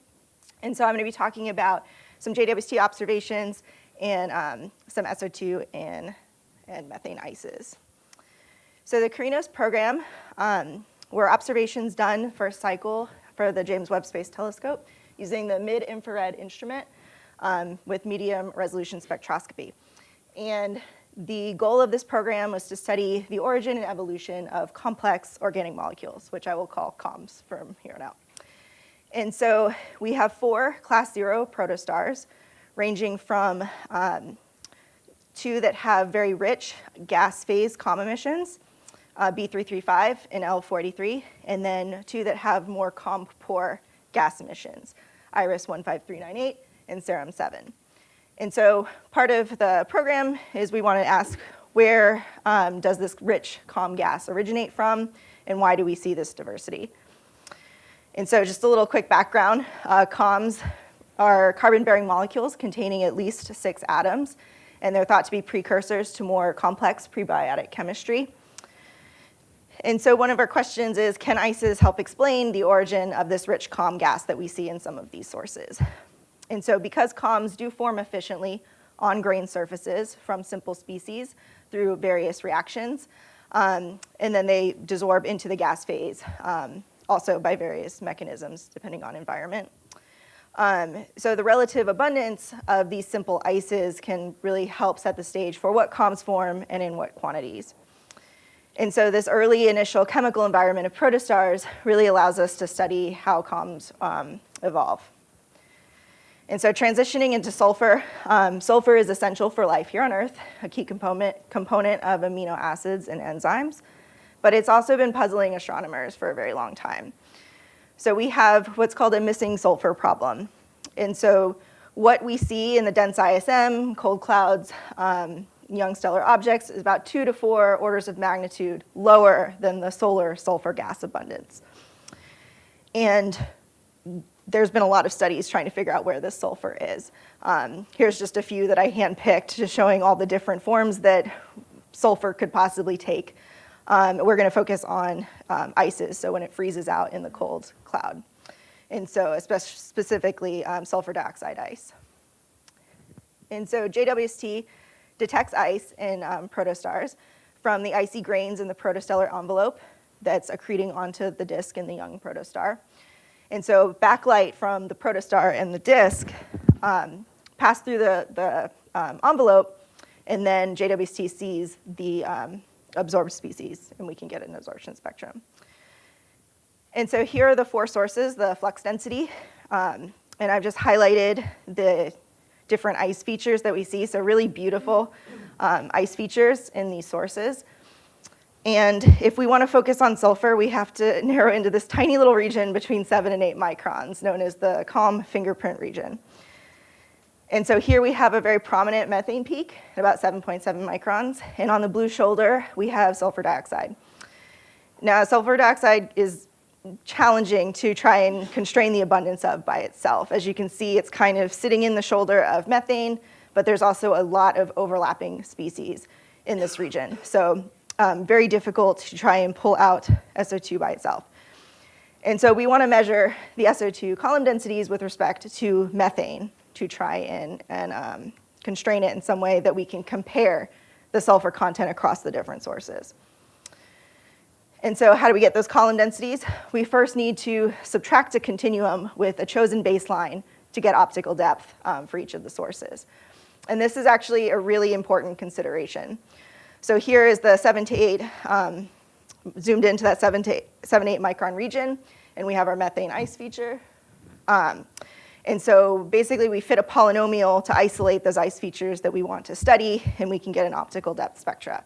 Speaker 3: And so I'm going to be talking about some JWST observations and some SO2 and methane ices. So the Karinos program were observations done for a cycle for the James Webb Space Telescope using the mid-infrared instrument with medium resolution spectroscopy. And the goal of this program was to study the origin and evolution of complex organic molecules, which I will call COMS from here on out. And so we have 4 class 0 protostars, ranging from 2 that have very rich gas phase COM emissions, B335 and L483, and then 2 that have more COM poor gas emissions, IRIS 15398 and Serum 7. And so part of the program is we want to ask where does this rich COM gas originate from, and why do we see this diversity? And so just a little quick background, COMs are carbon-bearing molecules containing at least 6 atoms, and they're thought to be precursors to more complex prebiotic chemistry. And so one of our questions is, can ices help explain the origin of this rich COM gas that we see in some of these sources? And so because COMs do form efficiently on grain surfaces from simple species through various reactions, and then they desorb into the gas phase, also by various mechanisms depending on environment. So the relative abundance of these simple ices can really help set the stage for what COMs form and in what quantities. And so this early initial chemical environment of protostars really allows us to study how COMs evolve. And so transitioning into sulfur, sulfur is essential for life here on Earth, a key component of amino acids and enzymes, but it's also been puzzling astronomers for a very long time. So we have what's called a missing sulfur problem. And so what we see in the dense ISM, cold clouds, young stellar objects is about 2 to 4 orders of magnitude lower than the solar sulfur gas abundance. And there's been a lot of studies trying to figure out where this sulfur is. Here's just a few that I handpicked, just showing all the different forms that sulfur could possibly take. We're going to focus on ices, so when it freezes out in the cold cloud. And so specifically sulfur dioxide ice. And so JWST detects ice in protostars from the icy grains in the protostellar envelope that's accreting onto the disk in the young protostar. And so backlight from the protostar and the disk pass through the envelope, and then JWST sees the absorbed species, and we can get an absorption spectrum. And so here are the four sources, the flux density, and I've just highlighted the different ice features that we see, so really beautiful ice features in these sources. And if we want to focus on sulfur, we have to narrow into this tiny little region between 7 and 8 microns, known as the calm fingerprint region. And so here we have a very prominent methane peak at about 7.7 microns. And on the blue shoulder, we have sulfur dioxide. Now, sulfur dioxide is challenging to try and constrain the abundance of by itself. As you can see, it's kind of sitting in the shoulder of methane, but there's also a lot of overlapping species in this region. So very difficult to try and pull out SO2 by itself. And so we want to measure the SO2 column densities with respect to methane to try and constrain it in some way that we can compare the sulfur content across the different sources. And so how do we get those column densities? We first need to subtract a continuum with a chosen baseline to get optical depth for each of the sources. And this is actually a really important consideration. So here is the 7 to 8, zoomed into that 7 to 8 micron region, and we have our methane ice feature. And so basically we fit a polynomial to isolate those ice features that we want to study, and we can get an optical depth spectra.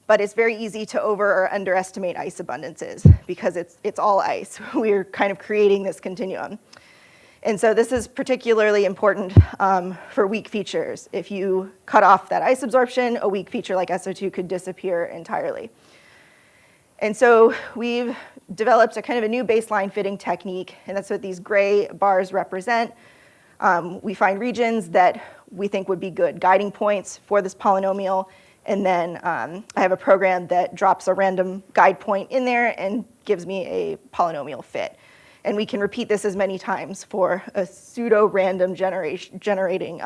Speaker 3: But it's very easy to over or underestimate ice abundances because it's all ice. We're kind of creating this continuum. And so this is particularly important for weak features. If you cut off that ice absorption, a weak feature like SO2 could disappear entirely. And so we've developed a kind of a new baseline fitting technique, and that's what these gray bars represent. We find regions that we think would be good guiding points for this polynomial, and then I have a program that drops a random guide point in there and gives me a polynomial fit. And we can repeat this as many times for a pseudo-random generating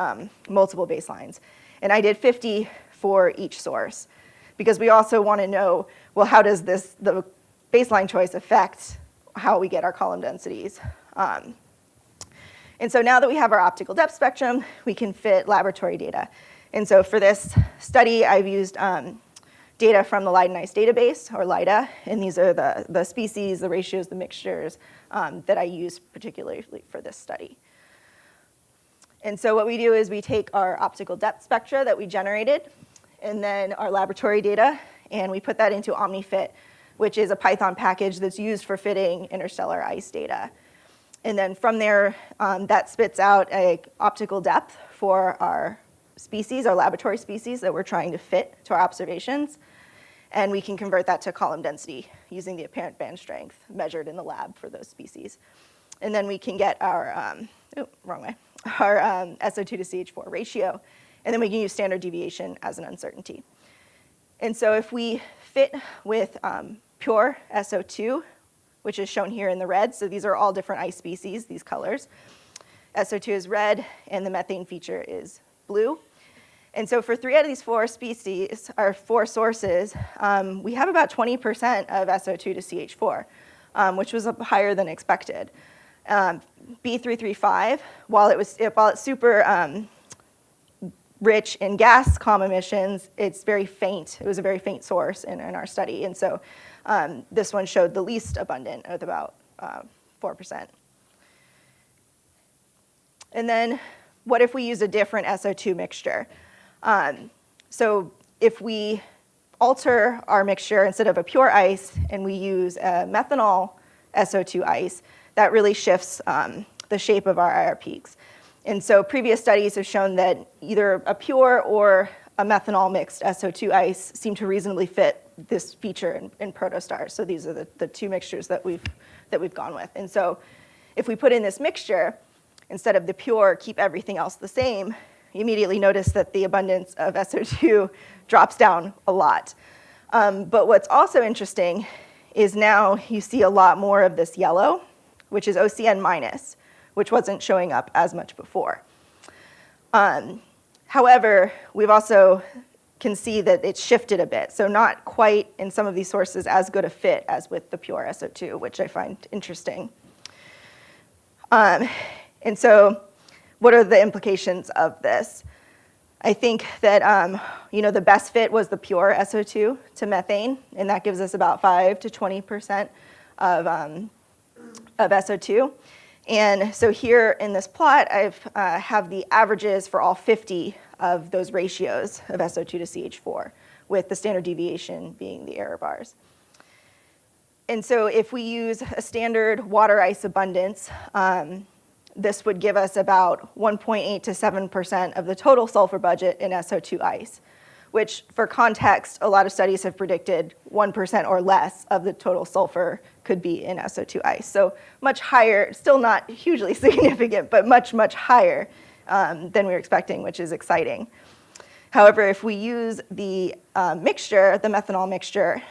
Speaker 3: multiple baselines. And I did 50 for each source, because we also want to know, well, how does the baseline choice affect how we get our column densities? And so now that we have our optical depth spectrum, we can fit laboratory data. And so for this study, I've used data from the Leiden ice database, or LIDA, and these are the species, the ratios, the mixtures that I use particularly for this study. And so what we do is we take our optical depth spectra that we generated, and then our laboratory data, and we put that into OmniFit, which is a Python package that's used for fitting interstellar ice data. And then from there, that spits out an optical depth for our species, our laboratory species that we're trying to fit to our observations. And we can convert that to column density using the apparent band strength measured in the lab for those species. And then we can get our, our SO2 to CH4 ratio. And then we can use standard deviation as an uncertainty. And so if we fit with pure SO2, which is shown here in the red, so these are all different ice species, these colors. SO2 is red, and the methane feature is blue. And so for 3 out of these 4 species, or 4 sources, we have about 20% of SO2 to CH4, which was higher than expected. B335, while it's super rich in gas calm emissions, it's very faint. It was a very faint source in our study. And so this one showed the least abundant with about 4%. And then what if we use a different SO2 mixture? So if we alter our mixture instead of a pure ice and we use a methanol SO2 ice, that really shifts the shape of our IR peaks. And so previous studies have shown that either a pure or a methanol mixed SO2 ice seem to reasonably fit this feature in protostars. So these are the 2 mixtures that we've gone with. And so if we put in this mixture, instead of the pure, keep everything else the same, you immediately notice that the abundance of SO2 drops down a lot. But what's also interesting is now you see a lot more of this yellow, which is OCN minus, which wasn't showing up as much before. However, we've also can see that it's shifted a bit. So not quite in some of these sources as good a fit as with the pure SO2, which I find interesting. And so what are the implications of this? I think that the best fit was the pure SO2 to methane, and that gives us about 5 to 20% of SO2. And so here in this plot, I have the averages for all 50 of those ratios of SO2 to CH4, with the standard deviation being the error bars. And so if we use a standard water ice abundance, this would give us about 1.8 to 7% of the total sulfur budget in SO2 ice, which for context, a lot of studies have predicted 1% or less of the total sulfur could be in SO2 ice. So much higher, still not hugely significant, but much, much higher than we were expecting, which is exciting. However, if we use the mixture, the methanol mixture,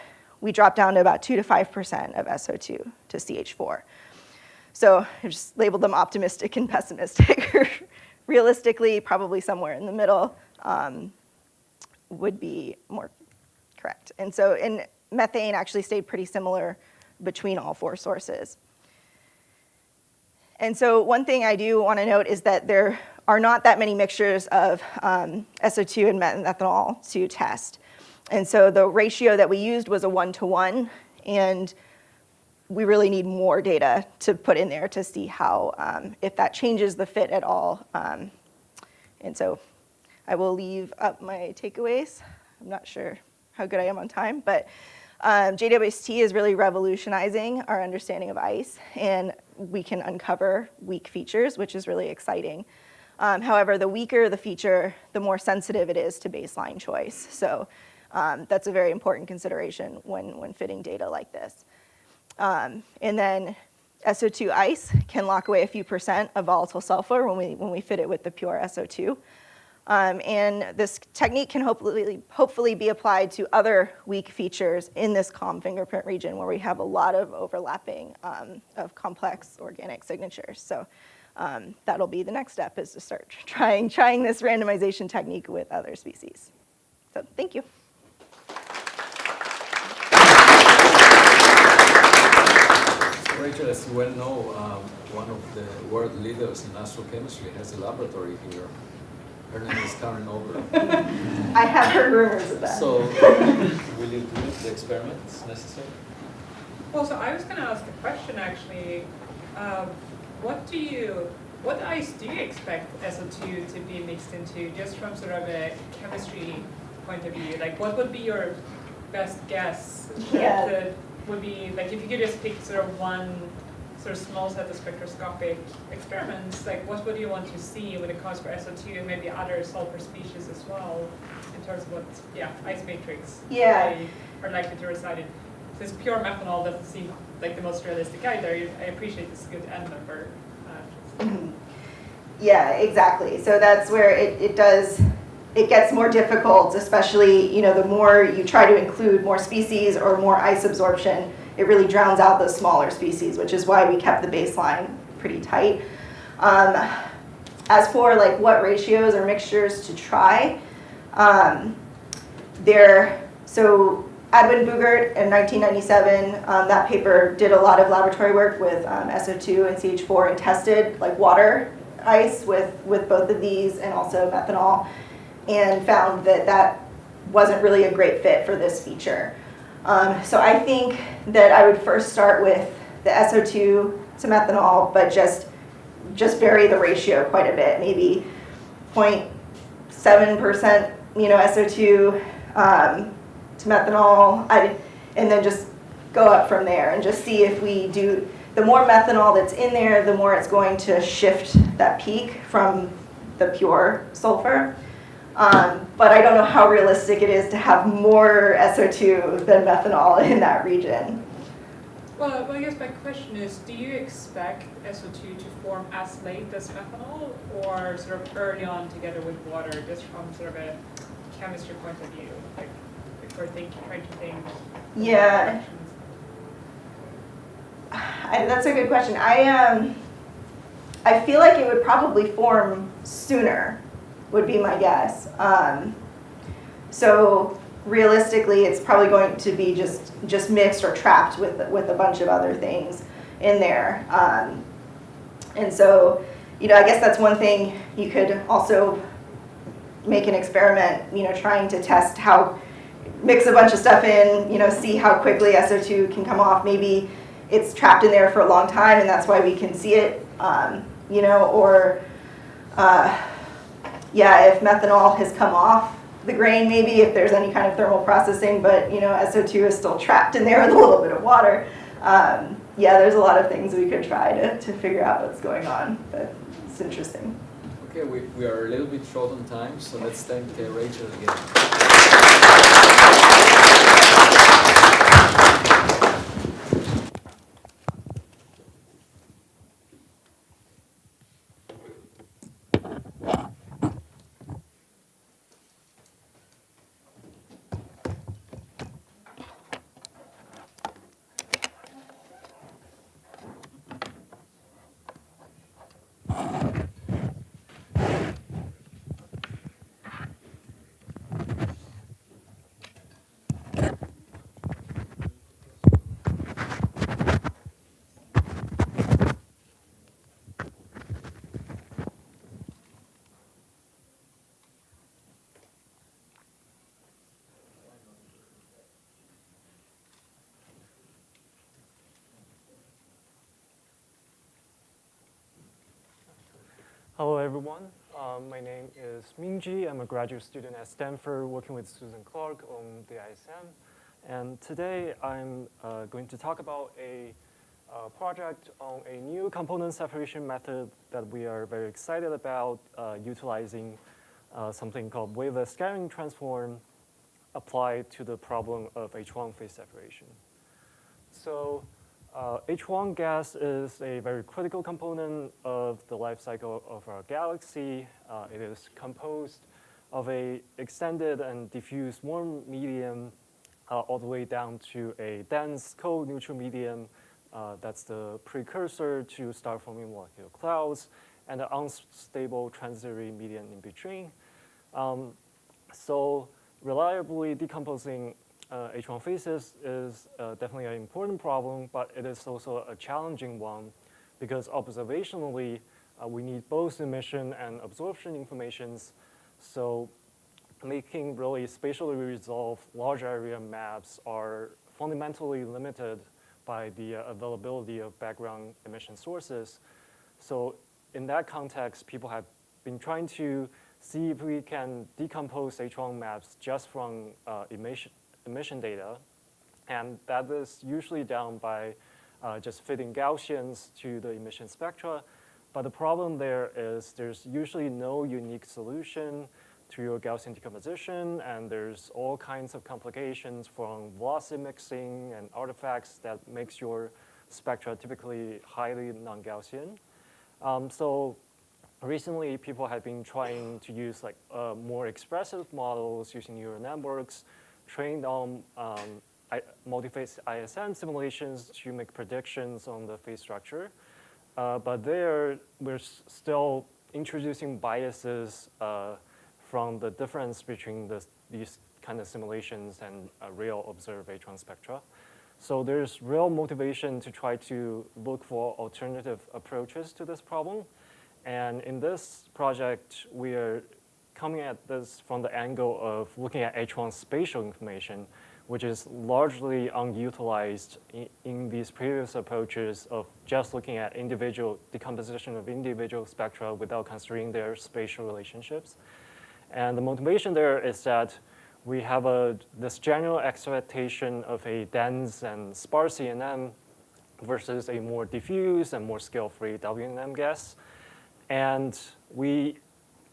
Speaker 3: we drop down to about 2 to 5% of SO2 to CH4. So I just labeled them optimistic and pessimistic. Realistically, probably somewhere in the middle would be more correct. And so methane actually stayed pretty similar between all 4 sources. And so one thing I do want to note is that there are not that many mixtures of SO2 and methanol to test. And so the ratio that we used was a 1-to-1, and we really need more data to put in there to see how, if that changes the fit at all. And so I will leave up my takeaways. I'm not sure how good I am on time, but JWST is really revolutionizing our understanding of ice, and we can uncover weak features, which is really exciting. However, the weaker the feature, the more sensitive it is to baseline choice. So that's a very important consideration when fitting data like this. And then SO2 ice can lock away a few % of volatile sulfur when we fit it with the pure SO2. And this technique can hopefully be applied to other weak features in this calm fingerprint region where we have a lot of overlapping of complex organic signatures. So that'll be the next step, is to start trying this randomization technique with other species. So thank you.
Speaker 1: Rachel, as you well know, one of the world leaders in astrochemistry has a laboratory here. Her name is Karen Ober.
Speaker 3: I have heard rumors of that.
Speaker 1: So, will you do the experiments necessary?
Speaker 10: Well, so I was going to ask a question actually. What ice do you expect SO2 to be mixed into, just from sort of a chemistry point of view? Like, what would be your best guess? That would be, like, if you could just pick sort of one sort of small set of spectroscopic experiments, like what would you want to see when it comes for SO2 and maybe other sulfur species as well, in terms of what, ice matrix they are likely to reside in? Since pure methanol doesn't seem like the most realistic either, I appreciate this good N number.
Speaker 3: Yeah, exactly. So that's where it gets more difficult, especially, the more you try to include more species or more ice absorption, it really drowns out those smaller species, which is why we kept the baseline pretty tight. As for like what ratios or mixtures to try, so Edwin Bugert in 1997, that paper did a lot of laboratory work with SO2 and CH4 and tested like water ice with both of these and also methanol, and found that wasn't really a great fit for this feature. So I think that I would first start with the SO2 to methanol, but just vary the ratio quite a bit, maybe 0.7% SO2 to methanol, and then just go up from there and just see if we do, the more methanol that's in there, the more it's going to shift that peak from the pure sulfur. But I don't know how realistic it is to have more SO2 than methanol in that region.
Speaker 10: Well, I guess my question is, do you expect SO2 to form as late as methanol, or sort of early on together with water, just from sort of a chemistry point of view, like if we're trying to think?
Speaker 3: Yeah. That's a good question. I feel like it would probably form sooner, would be my guess. So realistically, it's probably going to be just mixed or trapped with a bunch of other things in there. And so, I guess that's one thing. You could also make an experiment, trying to test mix a bunch of stuff in, see how quickly SO2 can come off. Maybe it's trapped in there for a long time, and that's why we can see it, or if methanol has come off the grain, maybe if there's any kind of thermal processing, but SO2 is still trapped in there with a little bit of water. There's a lot of things we could try to figure out what's going on, but it's interesting.
Speaker 1: Okay, we are a little bit short on time, so let's thank Rachel again.
Speaker 11: Hello, everyone. My name is Minjie. I'm a graduate student at Stanford working with Susan Clark on the ISM. And today I'm going to talk about a project on a new component separation method that we are very excited about, utilizing something called waveless scattering transform applied to the problem of H1 phase separation. So H1 gas is a very critical component of the life cycle of our galaxy. It is composed of an extended and diffuse warm medium all the way down to a dense cold neutral medium. That's the precursor to start forming molecular clouds, and an unstable transitory medium in between. So reliably decomposing H1 phases is definitely an important problem, but it is also a challenging one because observationally we need both emission and absorption informations. So making really spatially resolved large area maps are fundamentally limited by the availability of background emission sources. So in that context, people have been trying to see if we can decompose H1 maps just from emission data, and that is usually done by just fitting Gaussians to the emission spectra. But the problem there is there's usually no unique solution to your Gaussian decomposition, and there's all kinds of complications from velocity mixing and artifacts that makes your spectra typically highly non-Gaussian. So recently, people have been trying to use more expressive models using neural networks trained on multi-phase ISM simulations to make predictions on the phase structure. But there, we're still introducing biases from the difference between these kind of simulations and real observed H1 spectra. So there's real motivation to try to look for alternative approaches to this problem. And in this project, we are coming at this from the angle of looking at H1 spatial information, which is largely unutilized in these previous approaches of just looking at individual decomposition of individual spectra without considering their spatial relationships. And the motivation there is that we have this general expectation of a dense and sparse CNM versus a more diffuse and more scale-free WNM gas. And we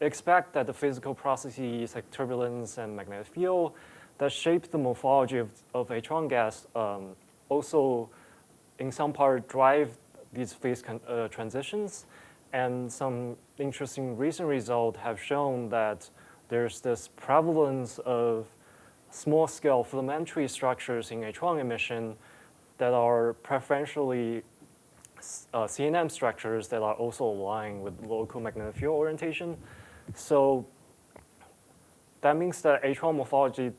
Speaker 11: expect that the physical processes like turbulence and magnetic field that shape the morphology of H1 gas also in some part drive these phase transitions. And some interesting recent results have shown that there's this prevalence of small-scale filamentary structures in H1 emission that are preferentially CNM structures that are also aligned with local magnetic field orientation. So that means that H1 morphology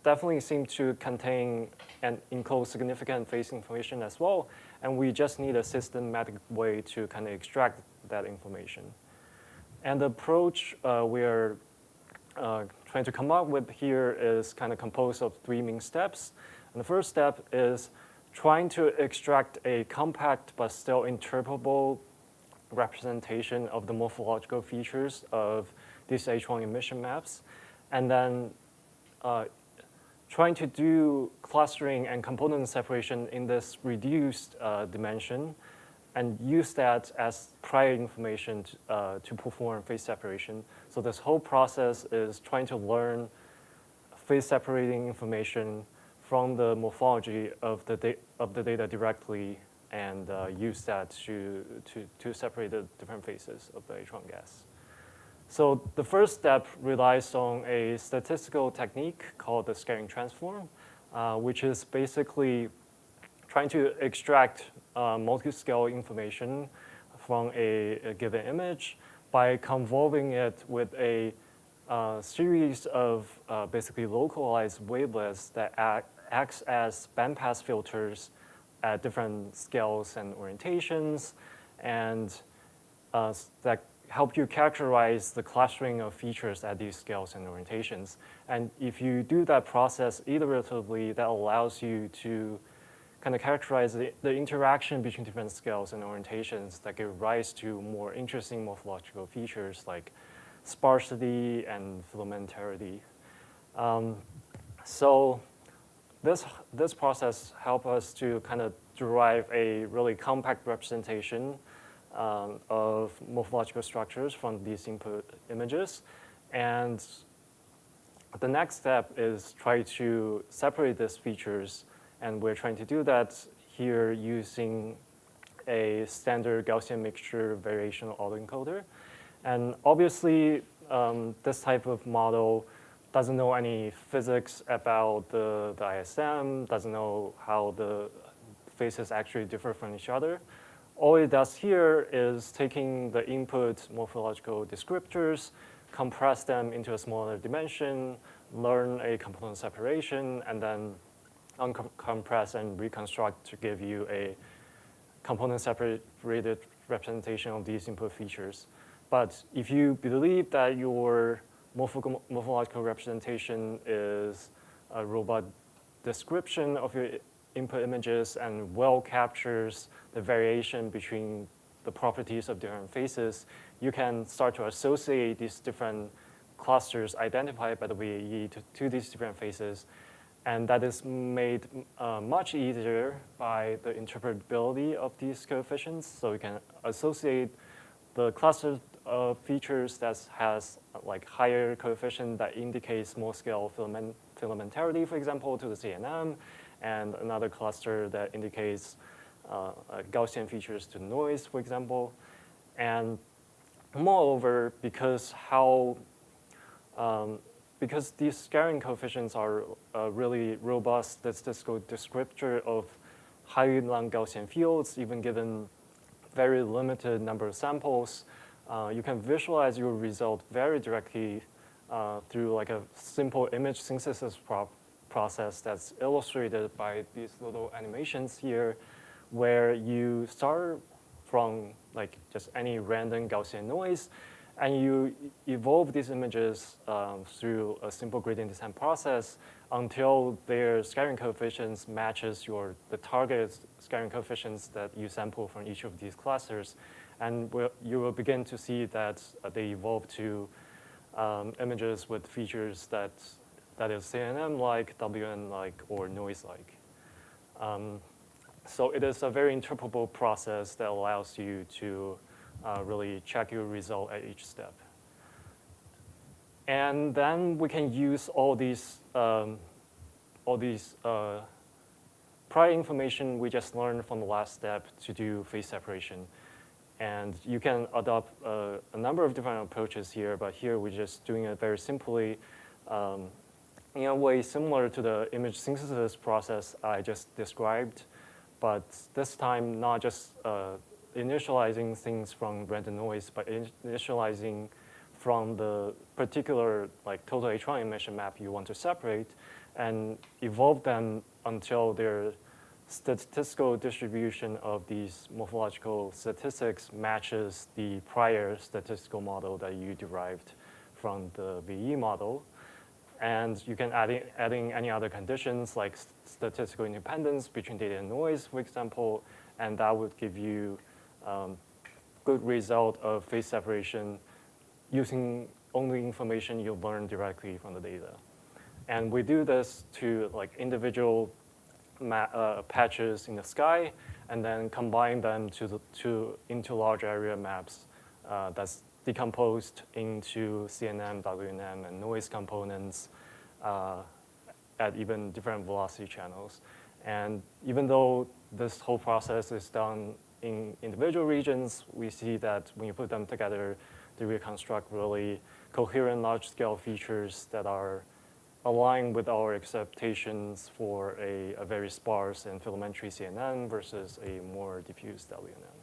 Speaker 11: definitely seems to contain and encode significant phase information as well, and we just need a systematic way to kind of extract that information. And the approach we are trying to come up with here is kind of composed of 3 main steps. And the first step is trying to extract a compact but still interpretable representation of the morphological features of these H1 emission maps, and then trying to do clustering and component separation in this reduced dimension, and use that as prior information to perform phase separation. So this whole process is trying to learn phase separating information from the morphology of the data directly, and use that to separate the different phases of the H1 gas. So the first step relies on a statistical technique called the scattering transform, which is basically trying to extract multi-scale information from a given image by convolving it with a series of basically localized wavelets that acts as bandpass filters at different scales and orientations, and that help you characterize the clustering of features at these scales and orientations. And if you do that process iteratively, that allows you to kind of characterize the interaction between different scales and orientations that give rise to more interesting morphological features like sparsity and filamentarity. So this process helps us to kind of derive a really compact representation of morphological structures from these input images. And the next step is try to separate these features, and we're trying to do that here using a standard Gaussian mixture variational autoencoder. And obviously, this type of model doesn't know any physics about the ISM, doesn't know how the phases actually differ from each other. All it does here is taking the input morphological descriptors, compress them into a smaller dimension, learn a component separation, and then uncompress and reconstruct to give you a component separated representation of these input features. But if you believe that your morphological representation is a robust description of your input images and well captures the variation between the properties of different phases, you can start to associate these different clusters identified by the VAE to these different phases. And that is made much easier by the interpretability of these coefficients. So you can associate the cluster of features that has like higher coefficient that indicates small scale filamentarity, for example, to the CNM, and another cluster that indicates Gaussian features to noise, for example. And moreover, because these scattering coefficients are a really robust statistical descriptor of highly non-Gaussian fields, even given very limited number of samples, you can visualize your result very directly through like a simple image synthesis process that's illustrated by these little animations here, where you start from like just any random Gaussian noise, and you evolve these images through a simple gradient descent process until their scattering coefficients matches the target scattering coefficients that you sample from each of these clusters. And you will begin to see that they evolve to images with features that is CNN-like, WN-like, or noise-like. So it is a very interpretable process that allows you to really check your result at each step. And then we can use all these prior information we just learned from the last step to do phase separation. And you can adopt a number of different approaches here, but here we're just doing it very simply in a way similar to the image synthesis process I just described, but this time not just initializing things from random noise, but initializing from the particular total H1 emission map you want to separate and evolve them until their statistical distribution of these morphological statistics matches the prior statistical model that you derived from the VE model. And you can adding any other conditions like statistical independence between data and noise, for example, and that would give you good result of phase separation using only information you learn directly from the data. And we do this to individual patches in the sky, and then combine them into large area maps that's decomposed into CNM, WNM, and noise components at even different velocity channels. And even though this whole process is done in individual regions, we see that when you put them together, they reconstruct really coherent large-scale features that are aligned with our expectations for a very sparse and filamentary CNN versus a more diffuse WNM.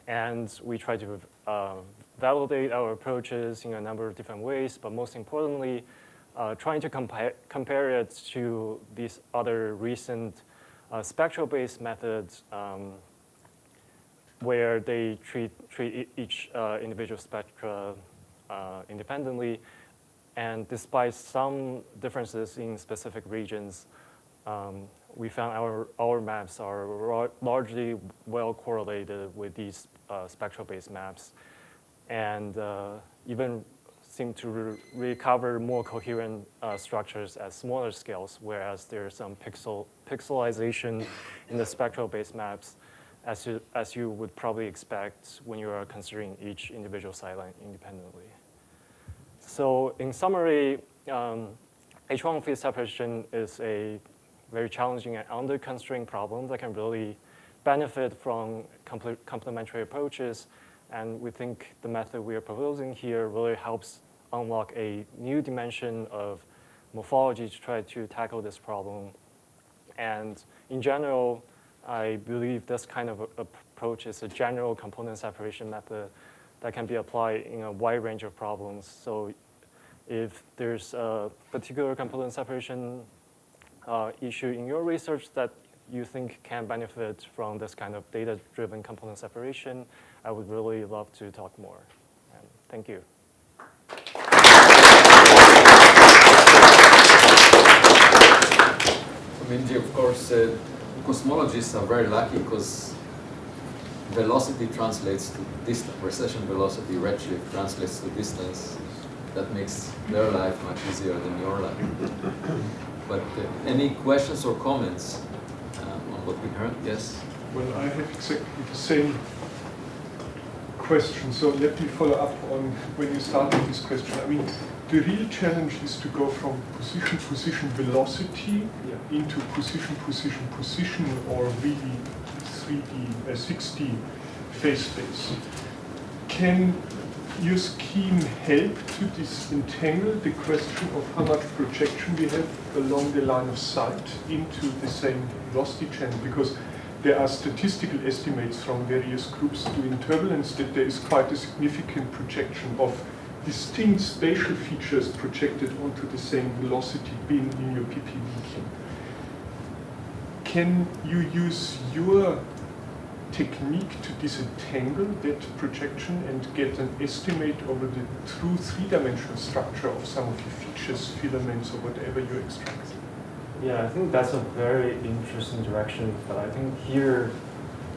Speaker 11: And we try to validate our approaches in a number of different ways, but most importantly, trying to compare it to these other recent spectral-based methods where they treat each individual spectra independently. And despite some differences in specific regions, we found our maps are largely well correlated with these spectral-based maps, and even seem to recover more coherent structures at smaller scales, whereas there's some pixelization in the spectral-based maps, as you would probably expect when you are considering each individual sideline independently. So in summary, H1 phase separation is a very challenging and under-constrained problem that can really benefit from complementary approaches. And we think the method we are proposing here really helps unlock a new dimension of morphology to try to tackle this problem. And in general, I believe this kind of approach is a general component separation method that can be applied in a wide range of problems. So if there's a particular component separation issue in your research that you think can benefit from this kind of data-driven component separation, I would really love to talk more. And thank you.
Speaker 1: Minjie, of course, cosmologists are very lucky because velocity translates to distance. Precession velocity, redshift translates to distance. That makes their life much easier than your life. But any questions or comments on what we heard? Yes?
Speaker 5: Well, I have exactly the same question. So let me follow up on when you started this question. I mean, the real challenge is to go from position velocity into position, or really 3D, 6D phase space. Can your scheme help to disentangle the question of how much projection we have along the line of sight into the same velocity channel? Because there are statistical estimates from various groups doing turbulence that there is quite a significant projection of distinct spatial features projected onto the same velocity being in your PPV. Can you use your technique to disentangle that projection and get an estimate over the true three-dimensional structure of some of your features, filaments, or whatever you extract?
Speaker 11: Yeah, I think that's a very interesting direction, but I think here,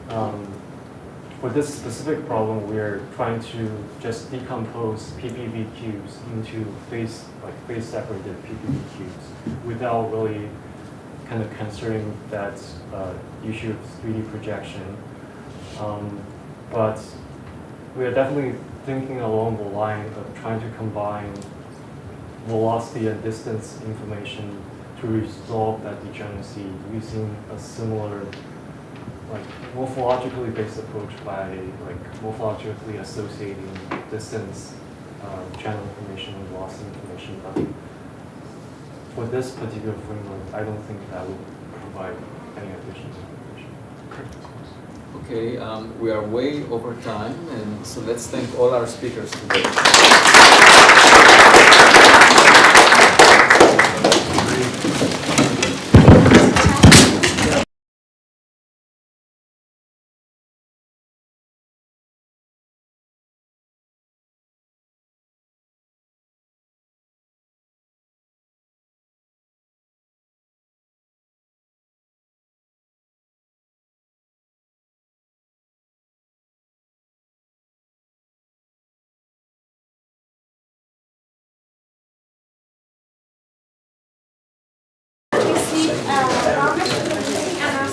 Speaker 11: for this specific problem, we're trying to just decompose PPV cubes into phase-separated PPV cubes without really kind of considering that issue of 3D projection. But we are definitely thinking along the line of trying to combine velocity and distance information to to resolve that degeneracy using a similar, like, morphologically based approach by like morphologically associating distance, channel information, and velocity information. But for this particular framework, I don't think that would provide any additional information.
Speaker 1: Okay, we are way over time, and so let's thank all our speakers today.